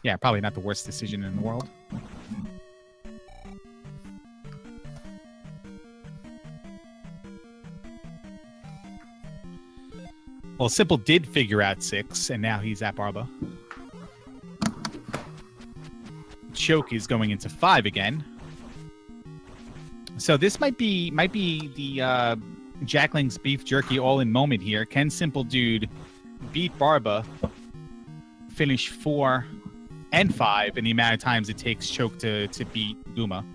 Yeah, probably not the worst decision in the world. Well, Simple did figure out 6, and now he's at Barba. Choke is going into 5 again. So this might be the Jackling's beef jerky all-in moment here. Can Simple Dude beat Barba, finish 4 and 5 in the amount of times it takes Choke to beat Guma?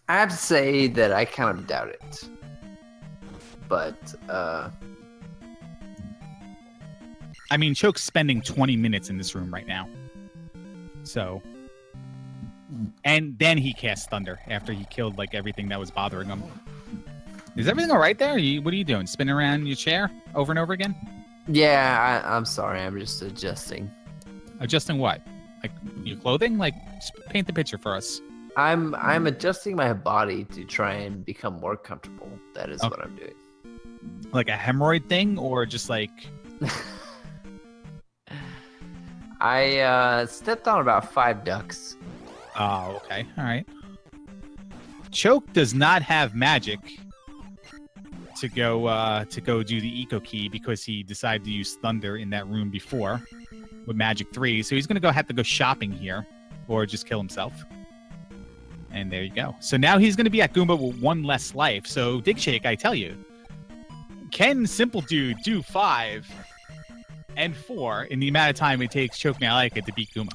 I have to say that I kind of doubt it. But I mean, Choke's spending 20 minutes in this room right now. So, and then he cast Thunder after he killed like everything that was bothering him. Is everything all right there? What are you doing? Spinning around your chair over and over again? yeah, I'm sorry. I'm just adjusting. Adjusting what? Like your clothing? Like paint the picture for us. I'm adjusting my body to try and become more comfortable. That is what I'm doing. Like a hemorrhoid thing, or just like? I stepped on about 5 ducks. Oh, okay, all right. Choke does not have magic to go do the eco key because he decided to use Thunder in that room before with Magic 3. So he's gonna have to go shopping here, or just kill himself. And there you go. So now he's gonna be at Goomba with 1 less life. So Dig Shake, I tell you, can Simple Dude do 5 and 4 in the amount of time it takes Choke Me I Like It to beat Goomba?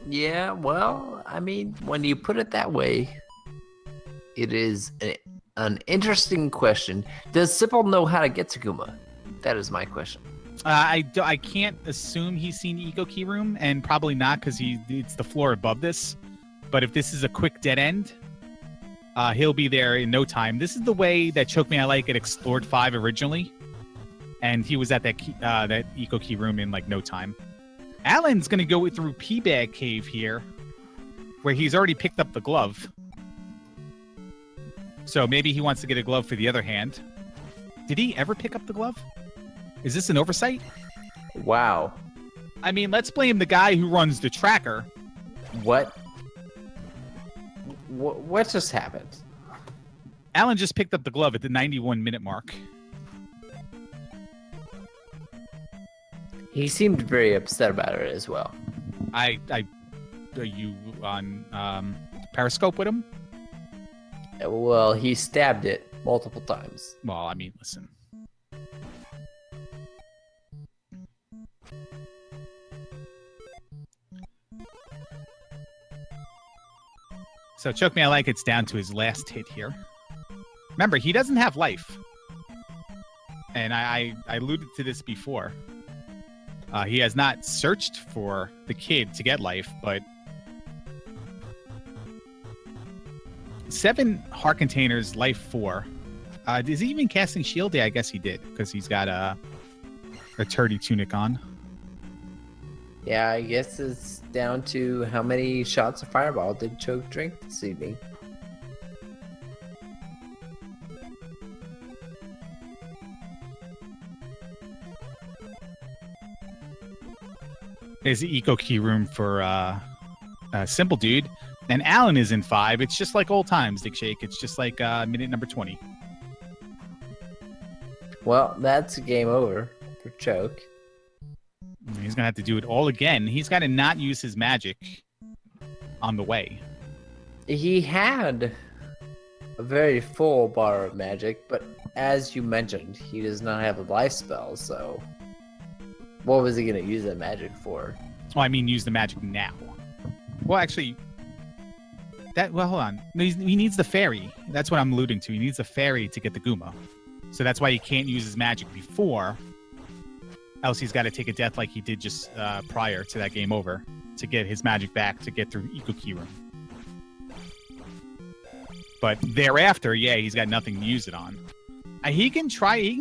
Yeah, well, I mean, when you put it that way, it is an interesting question. Does Simple know how to get to Goomba? That is my question. I can't assume he's seen the Eco Key Room, and probably not because it's the floor above this. But if this is a quick dead end, he'll be there in no time. This is the way that Choke Me I Like It explored 5 originally, and he was at that Eco Key Room in like no time. Alan's gonna go through P-Bag Cave here, where he's already picked up the glove. So maybe he wants to get a glove for the other hand. Did he ever pick up the glove? Is this an oversight? Wow. I mean, let's blame the guy who runs the tracker. What just happened? Alan just picked up the glove at the 91-minute mark. He seemed very upset about it as well. Are you on Periscope with him? Well, he stabbed it multiple times. Well, I mean, listen. So Choke Me I Like It's down to his last hit here. Remember, he doesn't have life. And I alluded to this before. He has not searched for the kid to get life, but 7 heart containers, life 4. Is he even casting shield? Yeah, I guess he did, because he's got a turdy tunic on. Yeah, I guess it's down to how many shots of Fireball did Choke drink this evening. There's the Eco Key Room for Simple Dude. And Alan is in 5. It's just like old times, Dick Shake. It's just like minute number 20. Well, that's game over for Choke. He's going to have to do it all again. He's got to not use his magic on the way. He had a very full bar of magic, but as you mentioned, he does not have a life spell, so what was he going to use that magic for? Oh, I mean, use the magic now. Well, actually, hold on. No, he needs the fairy. That's what I'm alluding to. He needs the fairy to get the Goomba. So that's why he can't use his magic before. Else he's got to take a death like he did just prior to that game over to get his magic back to get through Eco Key Room. But thereafter, yeah, he's got nothing to use it on. He can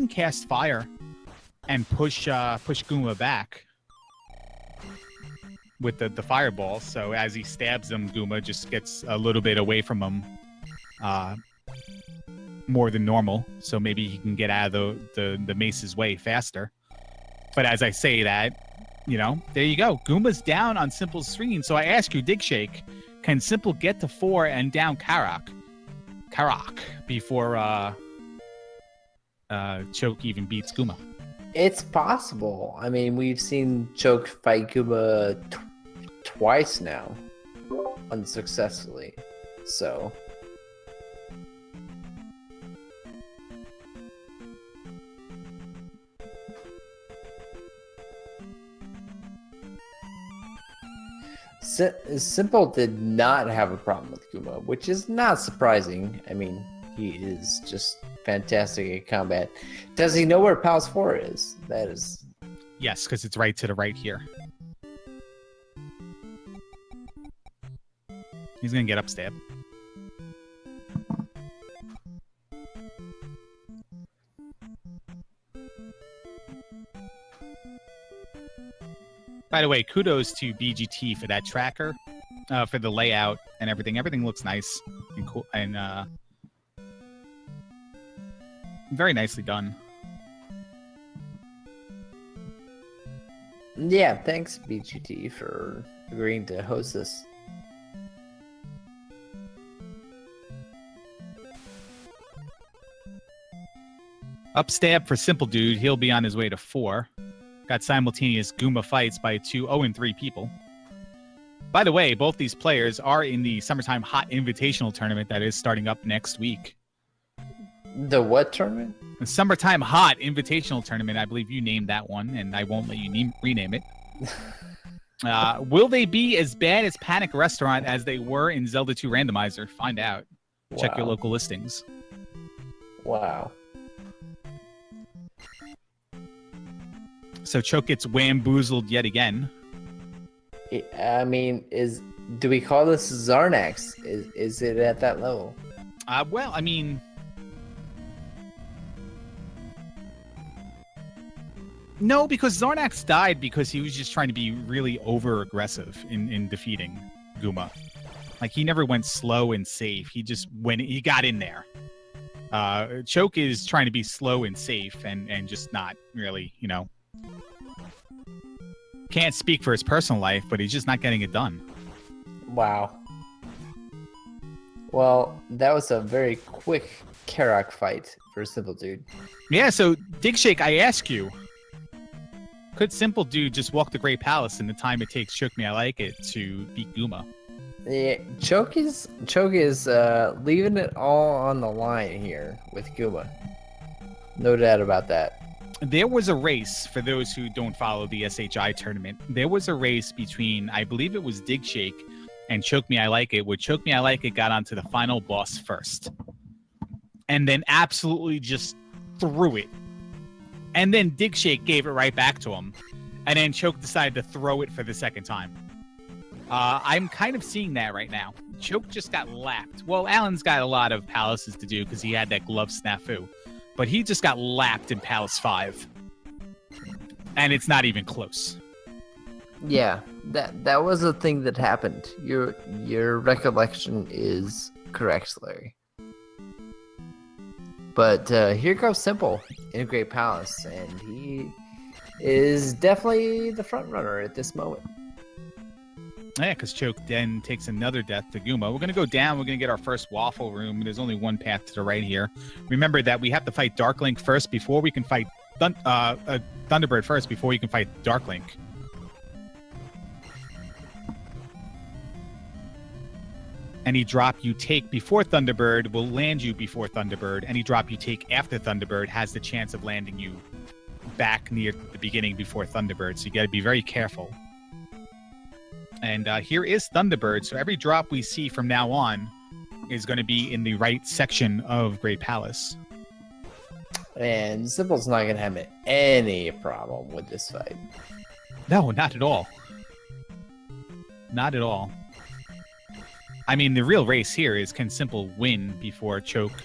cast fire and push Goomba back with the fireball. So as he stabs him, Goomba just gets a little bit away from him more than normal. So maybe he can get out of the mace's way faster. But as I say that, there you go. Goomba's down on Simple's screen. So I ask you, Dig Shake, can Simple get to 4 and down Karak before Choke even beats Goomba? It's possible. I mean, we've seen Choke fight Goomba twice now, unsuccessfully. So Simple did not have a problem with Guma, which is not surprising. I mean, he is just fantastic at combat. Does he know where Palace 4 is? That is... Yes, because it's right to the right here. He's going to get up stab. By the way, kudos to BGT for that tracker, for the layout and everything. Everything looks nice and cool and very nicely done. Yeah, thanks BGT for agreeing to host this. Up stab for Simple Dude. He'll be on his way to 4. Got simultaneous Goomba fights by 2 0-3 people. By the way, both these players are in the Summertime Hot Invitational Tournament that is starting up next week. The what tournament? The Summertime Hot Invitational Tournament. I believe you named that one, and I won't let you rename it. Will they be as bad as Panic Restaurant as they were in Zelda 2 Randomizer? Find out. Check your local listings. Wow. So Choke gets whamboozled yet again. I mean, do we call this Zarnax? Is it at that level? Well, I mean, no, because Zarnax died because he was just trying to be really over aggressive in defeating Goomba. Like, he never went slow and safe. He just he got in there. Choke is trying to be slow and safe and just not really, can't speak for his personal life, but he's just not getting it done. Wow. Well, that was a very quick Karak fight for Simple Dude. Yeah, so Digshake, I ask you, could Simple Dude just walk the Great Palace in the time it takes Choke Me I Like It to beat Goomba? Yeah, Choke is leaving it all on the line here with Goomba. No doubt about that. There was a race, for those who don't follow the SHI tournament, there was a race between, I believe it was Digshake and Choke Me I Like It, where Choke Me I Like It got onto the final boss first. And then absolutely just threw it. And then Digshake gave it right back to him. And then Choke decided to throw it for the second time. I'm kind of seeing that right now. Choke just got lapped. Well, Alan's got a lot of palaces to do because he had that glove snafu. But he just got lapped in Palace 5. And it's not even close. Yeah, that was a thing that happened. Your recollection is correct, Larry. But here goes Simple in Great Palace, and he is definitely the front runner at this moment. Yeah, because Choke then takes another death to Goomba. We're going to go down. We're going to get our first waffle room. There's only one path to the right here. Remember that we have to fight Darklink first before we can fight Thunderbird first before we can fight Darklink. Any drop you take before Thunderbird will land you before Thunderbird. Any drop you take after Thunderbird has the chance of landing you back near the beginning before Thunderbird. So you got to be very careful. And here is Thunderbird. So every drop we see from now on is going to be in the right section of Great Palace. And Simple's not going to have any problem with this fight. No, not at all. Not at all. I mean, the real race here is, can Simple win before Choke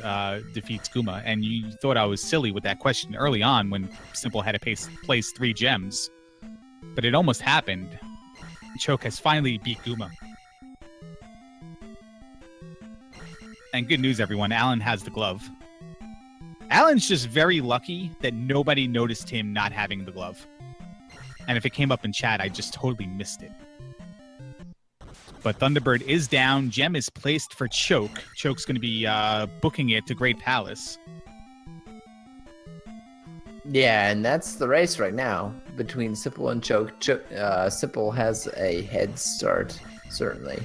defeats Goomba? And you thought I was silly with that question early on when Simple had to place 3 gems. But it almost happened. Choke has finally beat Goomba. And good news, everyone. Alan has the glove. Alan's just very lucky that nobody noticed him not having the glove. And if it came up in chat, I just totally missed it. But Thunderbird is down. Gem is placed for Choke. Choke's going to be booking it to Great Palace. Yeah, and that's the race right now between Simple and Choke. Simple has a head start, certainly.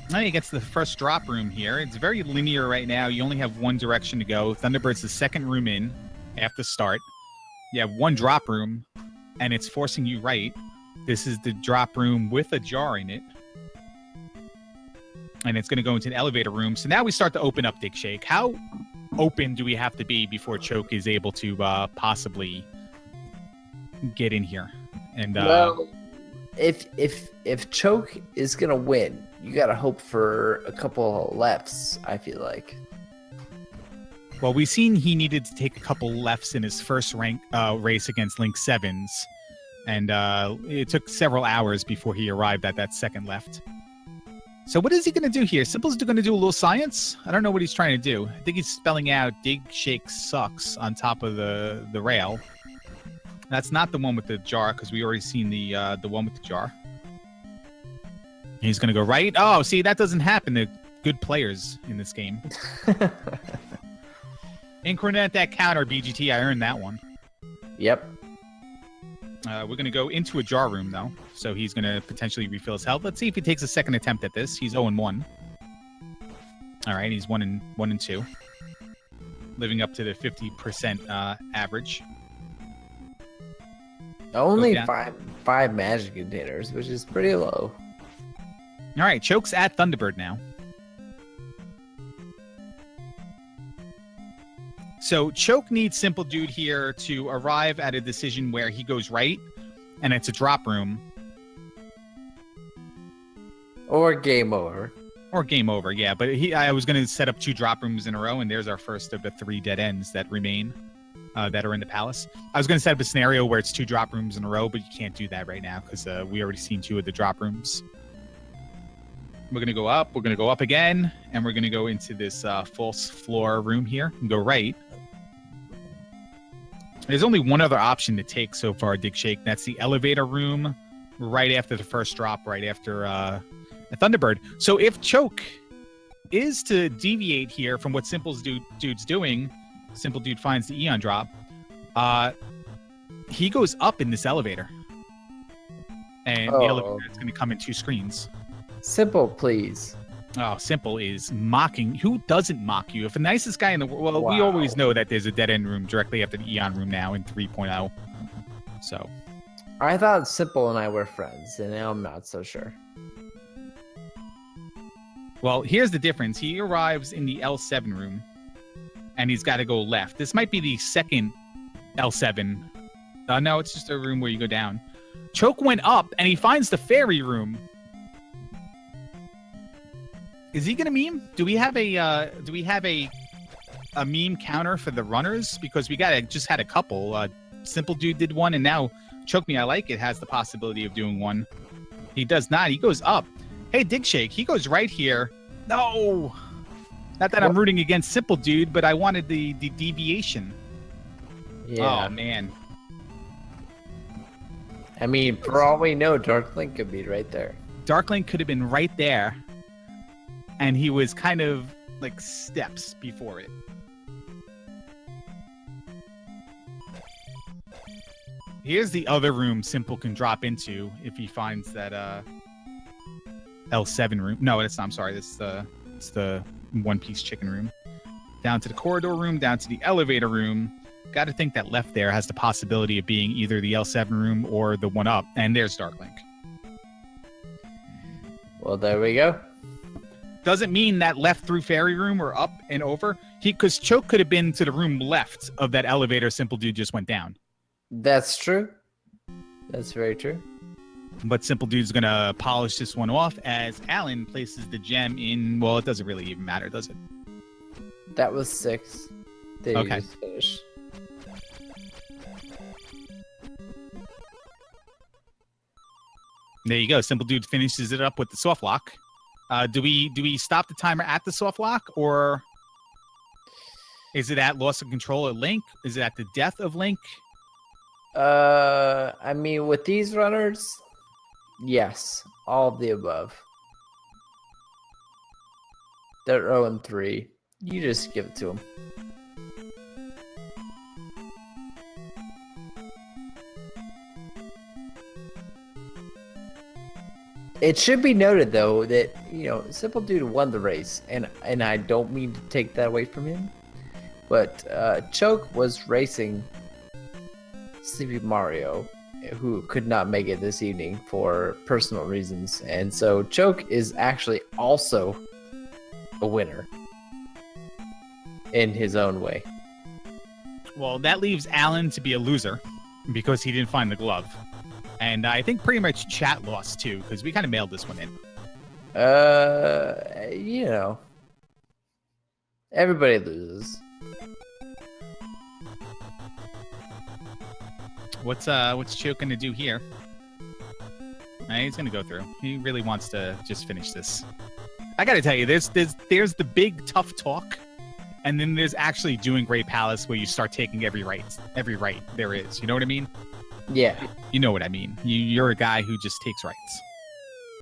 Now he gets the first drop room here. It's very linear right now. You only have one direction to go. Thunderbird's the second room in after start. You have one drop room, and it's forcing you right. This is the drop room with a jar in it. And it's going to go into an elevator room. So now we start to open up Dig Shake. How open do we have to be before Choke is able to possibly get in here? And well, if Choke is gonna win, you gotta hope for a couple lefts. I feel like. Well, we've seen he needed to take a couple lefts in his first race against Link 7s. And it took several hours before he arrived at that second left. So what is he going to do here? Simple's going to do a little science? I don't know what he's trying to do. I think he's spelling out Dig Shake Sucks on top of the rail. That's not the one with the jar, because we already seen the one with the jar. He's going to go right. Oh, see, that doesn't happen to good players in this game. Increment that counter, BGT. I earned that one. Yep. We're going to go into a jar room, though. So he's going to potentially refill his health. Let's see if he takes a second attempt at this. He's 0-1. All right, he's 1-2. Living up to the 50% average. Only five magic containers, which is pretty low. All right, Choke's at Thunderbird now. So Choke needs Simple Dude here to arrive at a decision where he goes right, and it's a drop room. Or game over. Or game over, yeah. But I was going to set up 2 drop rooms in a row, and there's our first of the 3 dead ends that remain that are in the palace. I was going to set up a scenario where it's 2 drop rooms in a row, but you can't do that right now because we already seen 2 of the drop rooms. We're going to go up. We're going to go up again, and we're going to go into this false floor room here and go right. There's only one other option to take so far, Dig Shake. That's the elevator room right after the first drop, right after a Thunderbird. So if Choke is to deviate here from what Dude's doing, Simple Dude finds the Eon drop, he goes up in this elevator. And the elevator is going to come in 2 screens. Simple, please. Oh, Simple is mocking. Who doesn't mock you? If the nicest guy in the world... Well, we always know that there's a dead-end room directly after the Eon room now in 3.0. So... I thought Simple and I were friends, and now I'm not so sure. Well, here's the difference. He arrives in the L7 room, and he's got to go left. This might be the second L7. No, it's just a room where you go down. Choke went up, and he finds the fairy room. Is he gonna meme? Do we have a meme counter for the runners? Because we just had a couple. Simple Dude did one, and now Choke Me I Like It has the possibility of doing one. He does not. He goes up. Hey, Dig Shake. He goes right here. No, not that I'm rooting against Simple Dude, but I wanted the deviation. Yeah. Oh man. I mean, for all we know, Dark Link could be right there. Dark Link could have been right there. And he was kind of like steps before it. Here's the other room Simple can drop into if he finds that L7 room. No, it's not. I'm sorry. It's the One Piece chicken room. Down to the corridor room, down to the elevator room. Got to think that left there has the possibility of being either the L7 room or the one up. And there's Dark Link. Well, there we go. Doesn't mean that left through fairy room or up and over. Because Choke could have been to the room left of that elevator Simple Dude just went down. That's true. That's very true. But Simple Dude's going to polish this one off as Alan places the gem in... Well, it doesn't really even matter, does it? That was 6. Did okay. You just finish? There you go. Simple Dude finishes it up with the soft lock. Do we stop the timer at the soft lock, or is it at loss of control of Link? Is it at the death of Link? I mean, with these runners, yes, all of the above. They're 0-3. You just give it to them. It should be noted, though, that, Simple Dude won the race, and I don't mean to take that away from him, but Choke was racing Sleepy Mario, who could not make it this evening for personal reasons. And so Choke is actually also a winner in his own way. Well, that leaves Alan to be a loser because he didn't find the glove. And I think pretty much chat lost too, because we kind of mailed this one in. You know, everybody loses. What's Choke gonna do here? He's gonna go through. He really wants to just finish this. I gotta tell you, there's the big tough talk, and then there's actually doing Great Palace where you start taking every right there is. You know what I mean? Yeah. You know what I mean. You're a guy who just takes rights.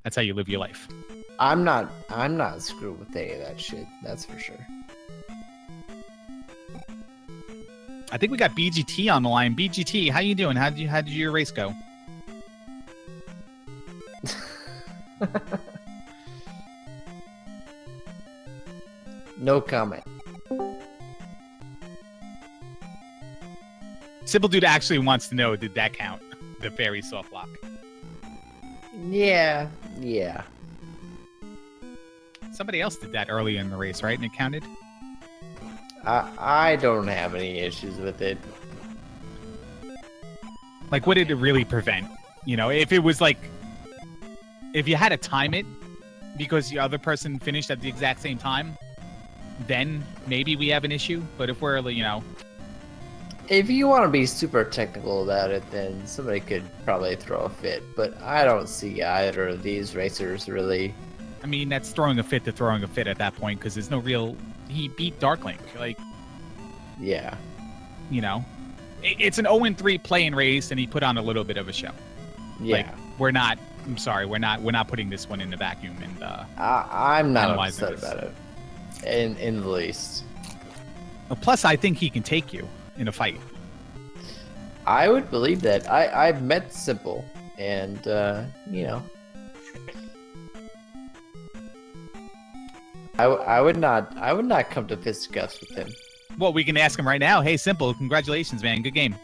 That's how you live your life. I'm not screwed with any of that shit. That's for sure. I think we got BGT on the line. BGT, how you doing? How did your race go? No comment. Simple Dude actually wants to know, did that count? The fairy soft lock. Yeah. Somebody else did that earlier in the race, right? And it counted? I don't have any issues with it. Like, what did it really prevent? You know, if it was like, if you had to time it because the other person finished at the exact same time, then maybe we have an issue. But if we're, you know... If you want to be super technical about it, then somebody could probably throw a fit. But I don't see either of these racers really. I mean, that's throwing a fit to throwing a fit at that point because there's no real... He beat Darklink. Like... Yeah. You know? It's an 0-3 play-in race, and he put on a little bit of a show. Yeah. Like, we're not... I'm sorry, we're not putting this one in the vacuum and I'm not analyzing upset this. about it. In the least. Plus, I think he can take you in a fight. I would believe that. I've met Simple, and you know, I would not come to fisticuffs with him. Well, we can ask him right now. Hey, Simple, congratulations, man. Good game.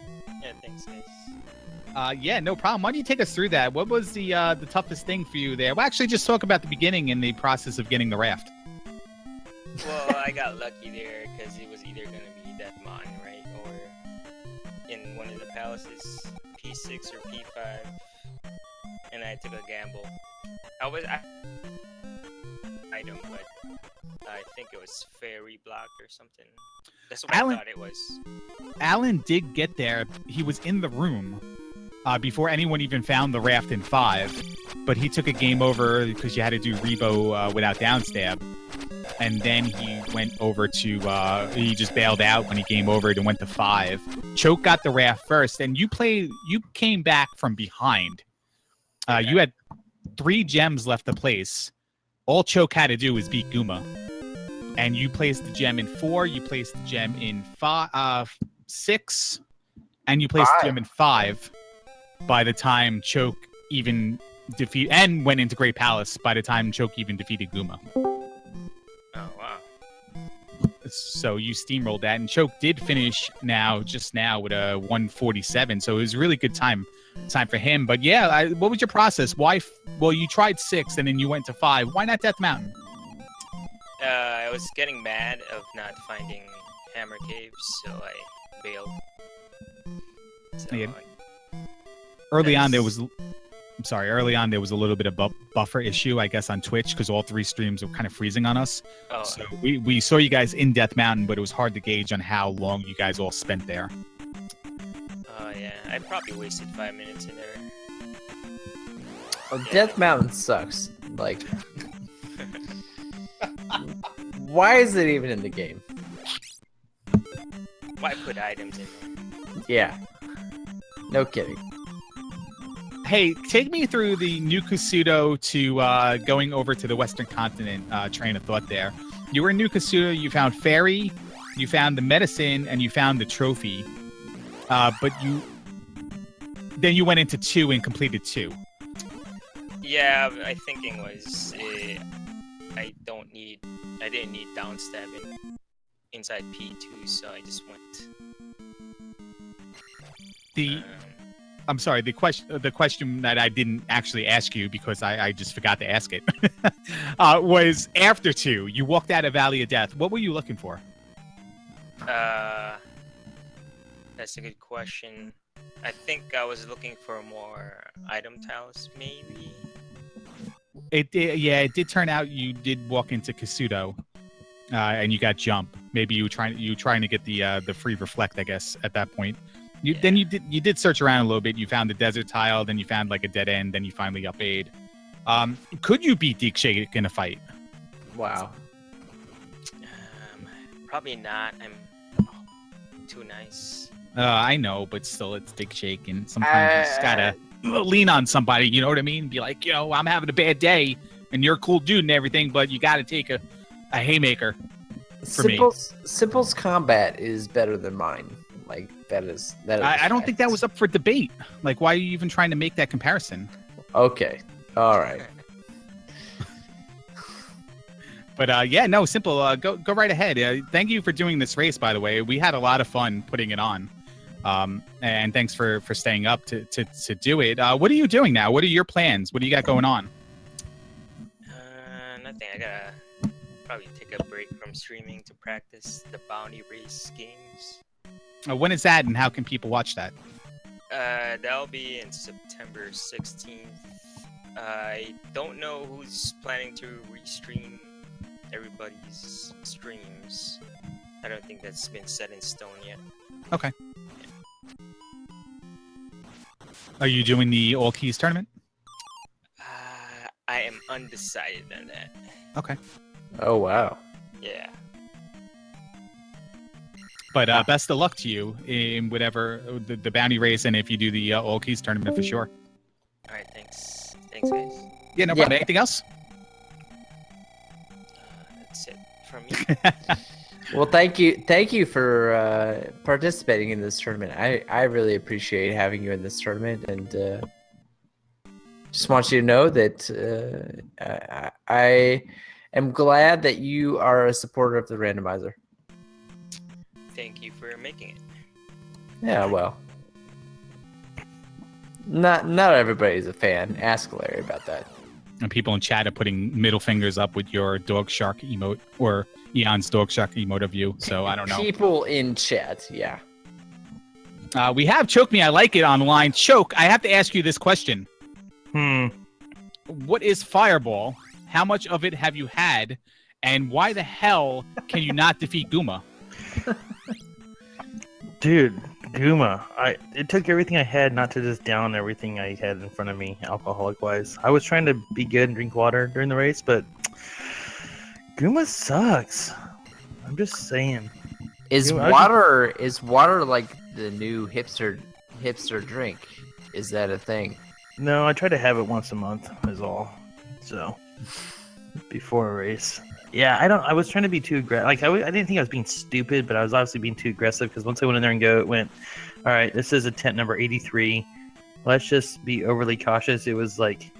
Yeah, thanks, guys. Yeah, no problem. Why don't you take us through that? What was the toughest thing for you there? Well, actually, just talk about the beginning and the process of getting the raft. Well, I got lucky there because it was either gonna be Deathmon, right, or in one of the palaces, P6 or P5, and I took a gamble. Item, but I think it was fairy block or something. That's what I thought it was. Alan did get there. He was in the room before anyone even found the raft in 5, but he took a game over because you had to do Rebo without downstab. And then he went over to, he just bailed out when he game overed and went to 5. Choke got the raft first, and you came back from behind. Okay. You had 3 gems left to place. All Choke had to do was beat Guma. And you placed the gem in 4, you placed the gem in 6, and you placed the gem in 5 by the time Choke even and went into Great Palace by the time Choke even defeated Guma. Oh, wow. So you steamrolled that, and Choke did finish just now with a 147. So it was a really good time for him. But yeah, what was your process? Why? Well, you tried 6, and then you went to 5. Why not Death Mountain? I was getting mad of not finding Hammer Caves, so I bailed. So, Yeah. Early on, there was a little bit of buffer issue, I guess, on Twitch because all 3 streams were kind of freezing on us. Oh. So we saw you guys in Death Mountain, but it was hard to gauge on how long you guys all spent there. Yeah, I probably wasted 5 minutes in there. Well, Death Mountain sucks. Like, why is it even in the game? Why put items in there? Yeah. No kidding. Hey, take me through the New Kasuto to going over to the Western Continent train of thought there. You were in New Kasuto, you found Fairy, you found the medicine, and you found the trophy. But then you went into 2 and completed 2. Yeah, my thinking was I didn't need downstabbing inside P2, so I just went. I'm sorry. The question that I didn't actually ask you because I just forgot to ask it was after 2. You walked out of Valley of Death. What were you looking for? That's a good question. I think I was looking for more item tiles, maybe. It did turn out you did walk into Kasuto, and you got jump. Maybe you were trying to get the free reflect, I guess, at that point. Then you did search around a little bit. You found the desert tile, then you found like a dead end, then you finally up aid. Could you beat Deek Shake in a fight? Wow. Probably not. I'm too nice. I know, but still, it's Dick Shake, and sometimes you just gotta lean on somebody. You know what I mean? Be like, I'm having a bad day, and you're a cool dude and everything, but you gotta take a haymaker. For Simple's combat is better than mine. Like that is. I don't think that was up for debate. Like, why are you even trying to make that comparison? Okay. All right. But Simple. Go right ahead. Thank you for doing this race, by the way. We had a lot of fun putting it on. And thanks for staying up to do it. What are you doing now? What are your plans? What do you got going on? Nothing. I gotta probably take a break from streaming to practice the bounty race games. When is that, and how can people watch that? That'll be in September 16th. I don't know who's planning to restream everybody's streams. I don't think that's been set in stone yet. Okay. Are you doing the All Keys tournament? I am undecided on that. Okay. Oh wow. Yeah. But best of luck to you in whatever the bounty race, and if you do the All Keys tournament for sure. All right, thanks. Thanks, guys. Yeah, no problem. Anything else? That's it from me. Well, thank you for participating in this tournament. I really appreciate having you in this tournament, and just want you to know that I am glad that you are a supporter of the randomizer. Thank you for making it. Yeah, well, not everybody's a fan. Ask Larry about that. And people in chat are putting middle fingers up with your dog shark emote, or Eon's dog shark emote of you. So I don't know. People in chat, yeah. We have Choke Me, I Like It online. Choke, I have to ask you this question. What is Fireball? How much of it have you had? And why the hell can you not defeat Guma? Dude, Guma. It took everything I had not to just down everything I had in front of me, alcoholic-wise. I was trying to be good and drink water during the race, but Guma sucks. I'm just saying. Is water like the new hipster drink? Is that a thing? No, I try to have it once a month is all. So before a race. Yeah, I was trying to be too aggressive. Like I didn't think I was being stupid, but I was obviously being too aggressive because once I went in there and it went, all right, this is attempt number 83. Let's just be overly cautious. It was like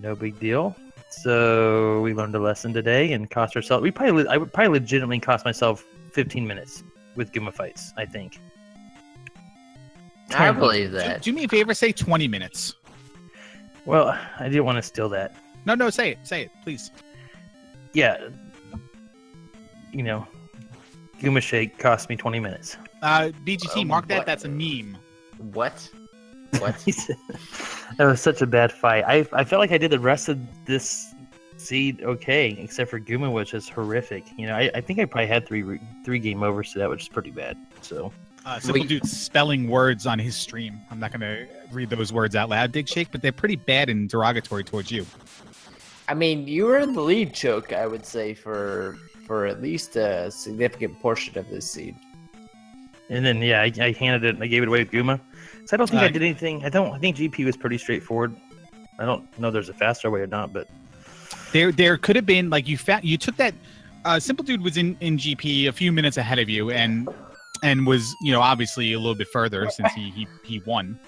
no big deal. So we learned a lesson today and cost ourselves. I would probably legitimately cost myself 15 minutes with Guma fights, I think. I believe that. Do me a favor, say 20 minutes. Well, I didn't want to steal that. No, say it, please. Yeah. Guma Shake cost me 20 minutes. BGT, mark that. That's a meme. What? That was such a bad fight. I felt like I did the rest of this seed okay, except for Guma, which is horrific. I think I probably had three game overs to that, which is pretty bad. So. Simple Dude spelling words on his stream. I'm not going to read those words out loud, Dig Shake, but they're pretty bad and derogatory towards you. I mean, you were in the lead, Choke, I would say, for at least a significant portion of this seed. And then, yeah, I handed it, I gave it away with Guma. So I don't think I did anything. I think GP was pretty straightforward. I don't know if there's a faster way or not, but... There could have been, like, you took that... Simple Dude was in GP a few minutes ahead of you, and was, obviously a little bit further since he won.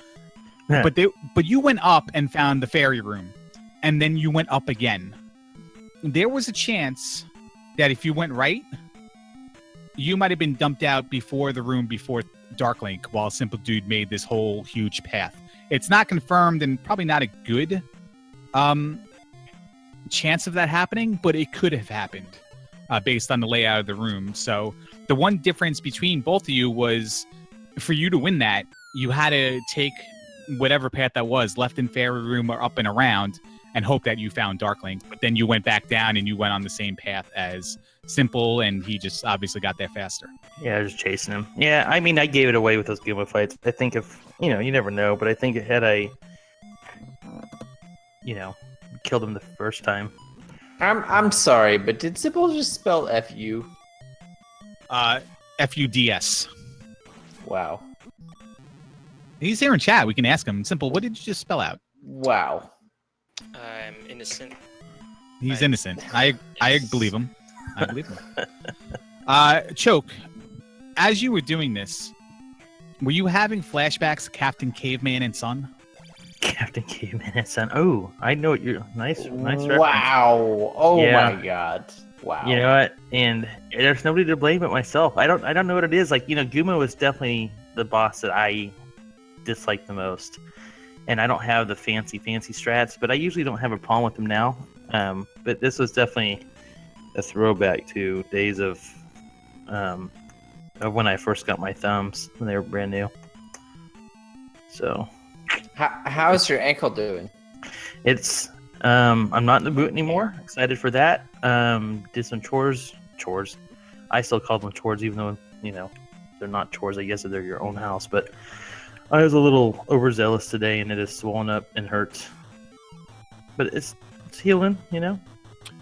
Yeah. But you went up and found the fairy room, and then you went up again. There was a chance that if you went right, you might have been dumped out before the room before Darklink while Simple Dude made this whole huge path. It's not confirmed and probably not a good chance of that happening, but it could have happened based on the layout of the room. So the one difference between both of you was for you to win that, you had to take whatever path that was, left in fairy room or up and around, and hope that you found Darklink. But then you went back down and you went on the same path as Simple, and he just obviously got there faster. Yeah, I was just chasing him. Yeah, I mean, I gave it away with those Goomba fights. I think if, you never know, but I think had I, killed him the first time. I'm sorry, but did Simple just spell F-U? FUDS. Wow. He's here in chat. We can ask him. Simple, what did you just spell out? Wow. I'm innocent. He's innocent. I believe him. I believe him. Choke, as you were doing this, were you having flashbacks to Captain Caveman and Son? Captain Caveman and Son. Oh, I know what you're... Nice reference. Wow. Oh Yeah. my god. Wow. You know what? And there's nobody to blame but myself. I don't know what it is. Like, Guma was definitely the boss that I dislike the most. And I don't have the fancy strats, but I usually don't have a problem with them now. But this was definitely a throwback to days of when I first got my thumbs when they were brand new. So, how's your ankle doing? it's I'm not in the boot anymore. Excited for that. Did some chores. I still call them chores, even though they're not chores. I guess they're your own house, but I was a little overzealous today, and it is swollen up and hurts. But it's healing,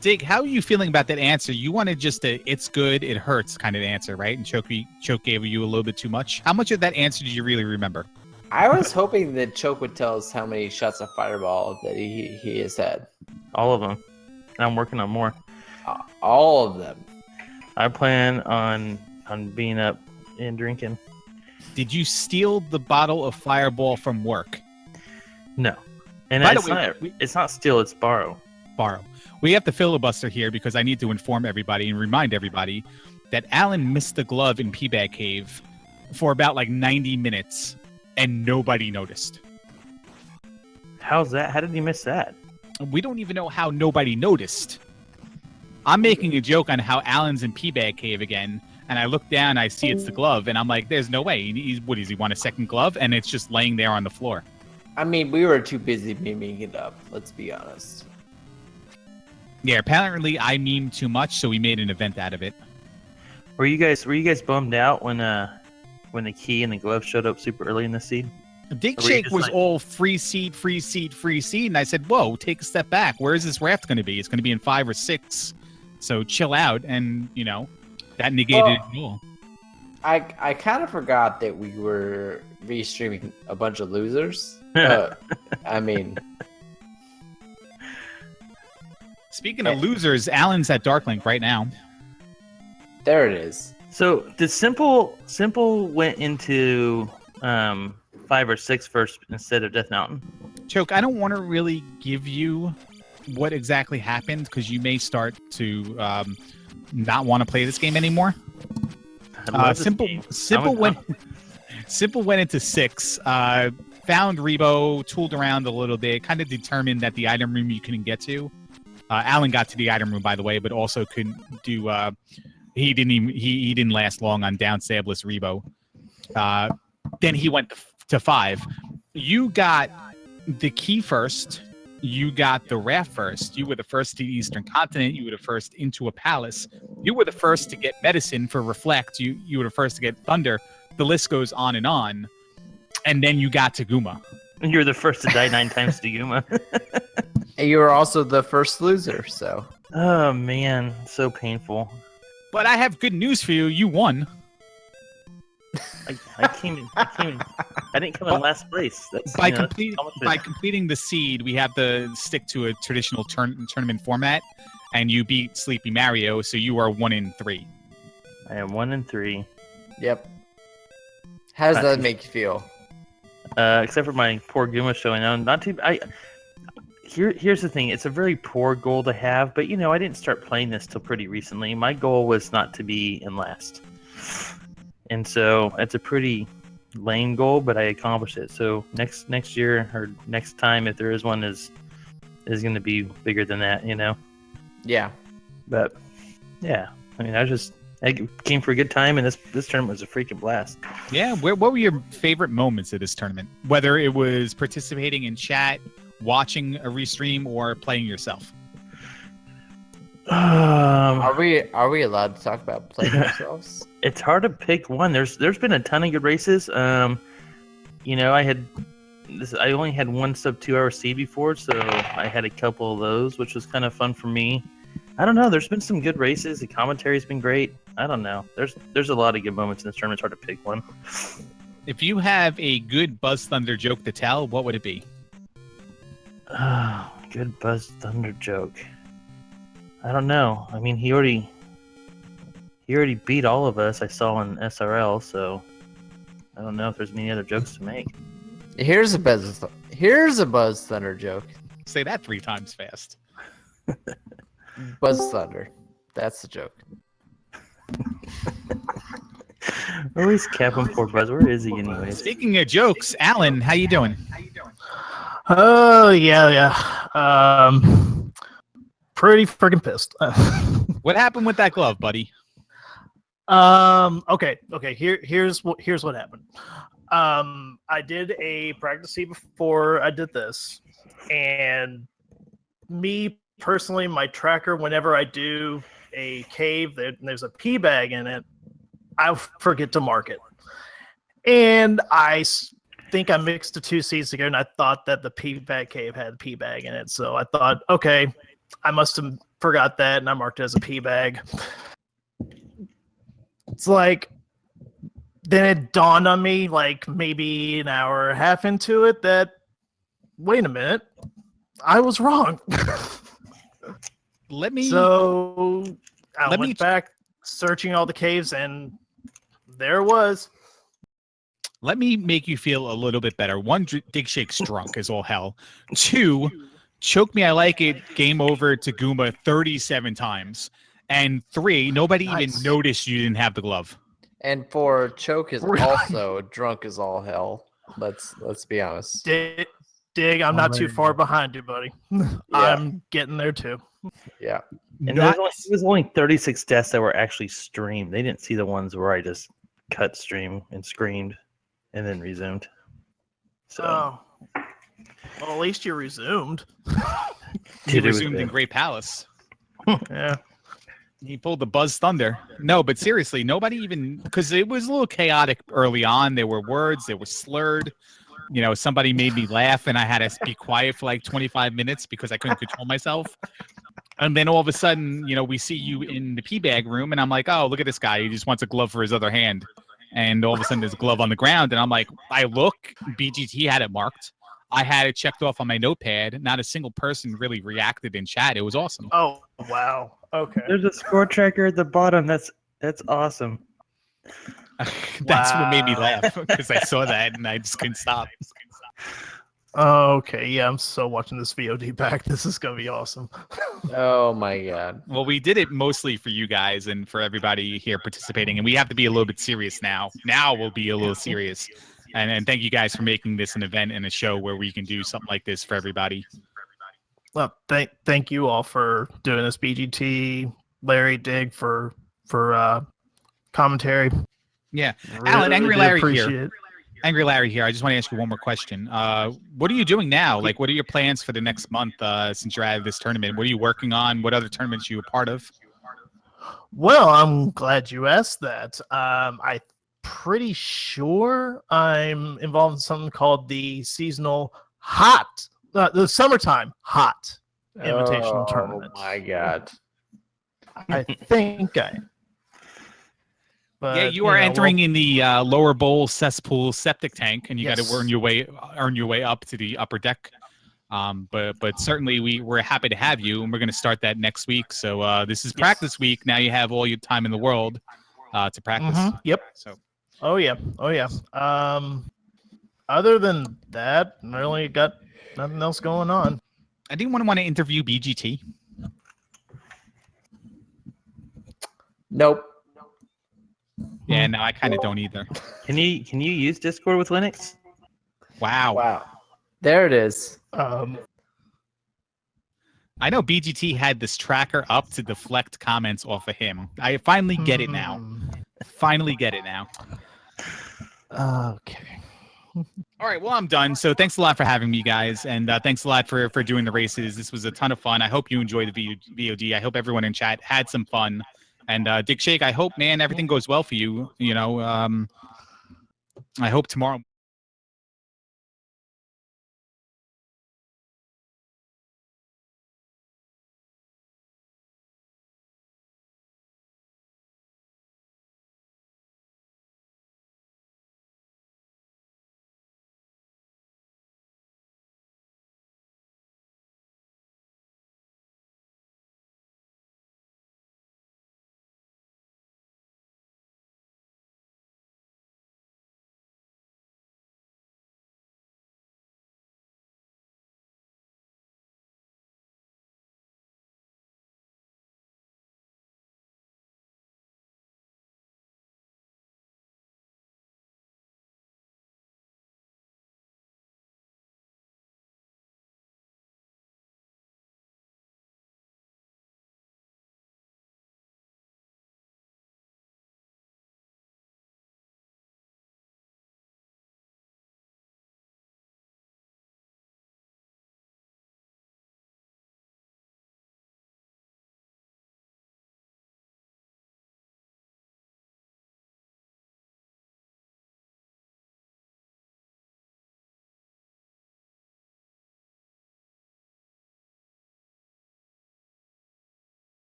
Dig, how are you feeling about that answer? You wanted just a "it's good, it hurts" kind of answer, right? And Choke gave you a little bit too much. How much of that answer did you really remember? I was hoping that Choke would tell us how many shots of fireball that he has had. All of them. I'm working on more. All of them. I plan on being up and drinking. Did you steal the bottle of Fireball from work? No. And By the way, it's not steal, it's borrow. Borrow. We have to filibuster here because I need to inform everybody and remind everybody that Alan missed the glove in Peabag Cave for about 90 minutes and nobody noticed. How's that? How did you miss that? We don't even know how nobody noticed. I'm making a joke on how Alan's in Peabag Cave again, and I look down, I see it's the glove, and I'm like, there's no way. What does he want, a second glove? And it's just laying there on the floor. I mean, we were too busy memeing it up, let's be honest. Yeah, apparently I memed too much, so we made an event out of it. Were you guys bummed out when the key and the glove showed up super early in the seed? Dig Or were you Shake just was like- all free seed, and I said, whoa, take a step back. Where is this raft going to be? It's going to be in 5 or 6. So chill out, and, that negated it all. I kind of forgot that we were restreaming a bunch of losers. I mean... Speaking of losers, Alan's at Darklink right now. There it is. So did Simple went into 5 or 6 first instead of Death Mountain? Choke, I don't want to really give you what exactly happened because you may start to not want to play this game anymore. I love this game. Simple went into 6. Found Rebo, tooled around a little bit, kind of determined that the item room you couldn't get to. Alan got to the item room, by the way, but also couldn't do. He didn't last long on down Sabless Rebo. Then he went to 5. You got the key first. You got the raft first. You were the first to the Eastern Continent. You were the first into a palace. You were the first to get medicine for Reflect. You were the first to get Thunder. The list goes on. And then you got to Guma. You were the first to die 9 times to Yuma. And you were also the first loser, so... Oh, man. So painful. But I have good news for you. You won. I came in. I didn't come in last place. That's, By by completing the seed, we have to stick to a traditional tournament format, and you beat Sleepy Mario, so you are 1 in 3. I am 1 in 3. Yep. How does that make you feel? Except for my poor Guma showing out. Not too. Here's the thing. It's a very poor goal to have, but I didn't start playing this till pretty recently. My goal was not to be in last, and so it's a pretty lane goal, but I accomplished it. So next year or next time, if there is one, is going to be bigger than that, you know. Yeah. But yeah, I mean, I came for a good time, and this tournament was a freaking blast. Yeah, what were your favorite moments of this tournament? Whether it was participating in chat, watching a restream, or playing yourself. Are we allowed to talk about playing ourselves? It's hard to pick one. There's been a ton of good races. You know, I only had one sub 2 hour seed before, so I had a couple of those, which was kind of fun for me. I don't know. There's been some good races. The commentary's been great. I don't know. There's a lot of good moments in this tournament. It's hard to pick one. If you have a good Buzz Thunder joke to tell, what would it be? Good Buzz Thunder joke. I don't know. I mean, he already beat all of us. I saw in SRL, so I don't know if there's any other jokes to make. Here's a Buzz Thunder joke. Say that 3 times fast. Buzz Thunder. That's the joke. Always cap him for Buzz. Where is he anyways? Speaking of jokes, Alan, how you doing? Oh yeah. Pretty freaking pissed. What happened with that glove, buddy? Okay. Here's what happened. I did a practice seed before I did this, and me personally, my tracker, whenever I do a cave, there's a pee bag in it, I forget to mark it, and I think I mixed the 2 seeds together, and I thought that the pee bag cave had a pee bag in it, so I thought, okay, I must have forgot that, and I marked it as a pee bag. It's like, then it dawned on me, like maybe an hour and a half into it, that, wait a minute, I was wrong. So I went back searching all the caves, and there it was. Let me make you feel a little bit better. 1, Dig Shake's drunk as all hell. 2, Choke Me I Like It, game over to Goomba 37 times. And 3, nobody even noticed you didn't have the glove. And 4, Choke is also drunk as all hell. Let's be honest. Dig, I'm not too far behind you, buddy. I'm getting there too. Yeah. And it was only 36 deaths that were actually streamed. They didn't see the ones where I just cut stream and screamed and then resumed. So, well, at least you resumed. You resumed in Great Palace. Yeah. He pulled the Buzz Thunder. No, but seriously, nobody even, because it was a little chaotic early on. There were words, they were slurred. You know, somebody made me laugh, and I had to be quiet for like 25 minutes because I couldn't control myself. And then all of a sudden, you know, we see you in the pee bag room, and I'm like, oh, look at this guy. He just wants a glove for his other hand. And all of a sudden, there's a glove on the ground, and I'm like, I look, BGT had it marked. I had it checked off on my notepad. Not a single person really reacted in chat. It was awesome. Oh, wow. Okay. There's a score tracker at the bottom. That's awesome. That's what made me laugh, because I saw that and I just couldn't stop. Okay, yeah, I'm so watching this VOD back. This is gonna be awesome. Oh my god. Well, we did it mostly for you guys and for everybody here participating, and we have to be a little bit serious now. Now we'll be a little serious. And thank you guys for making this an event and a show where we can do something like this for everybody. Well, thank you all for doing this. BGT, Larry, Dig for commentary. Yeah, Really, Alan, Angry Larry appreciate here. it. Angry Larry here. I just want to ask you one more question. What are you doing now? Like, what are your plans for the next month since you're out of this tournament? What are you working on? What other tournaments are you a part of? Well, I'm glad you asked that. I'm pretty sure I'm involved in something called the seasonal the summertime hot invitational tournament. Oh my god. I think I. But, Yeah, you are entering in the lower bowl cesspool septic tank, and you got to earn your way up to the upper deck. But certainly we're happy to have you, and we're going to start that next week. So this is practice week. Now you have all your time in the world to practice. Mm-hmm. Yep. So. Oh yeah. Other than that, I really got nothing else going on. I didn't want to interview BGT. Nope. Yeah, no, I kind of don't either. Can you use Discord with Linux? Wow. Wow. There it is. I know BGT had this tracker up to deflect comments off of him. I finally get it now. Finally get it now. Okay. All right, well, I'm done. So thanks a lot for having me, guys, and thanks a lot for doing the races. This was a ton of fun. I hope you enjoyed the VOD. I hope everyone in chat had some fun. And Dick Shake, I hope, man, everything goes well for you. You know, I hope tomorrow.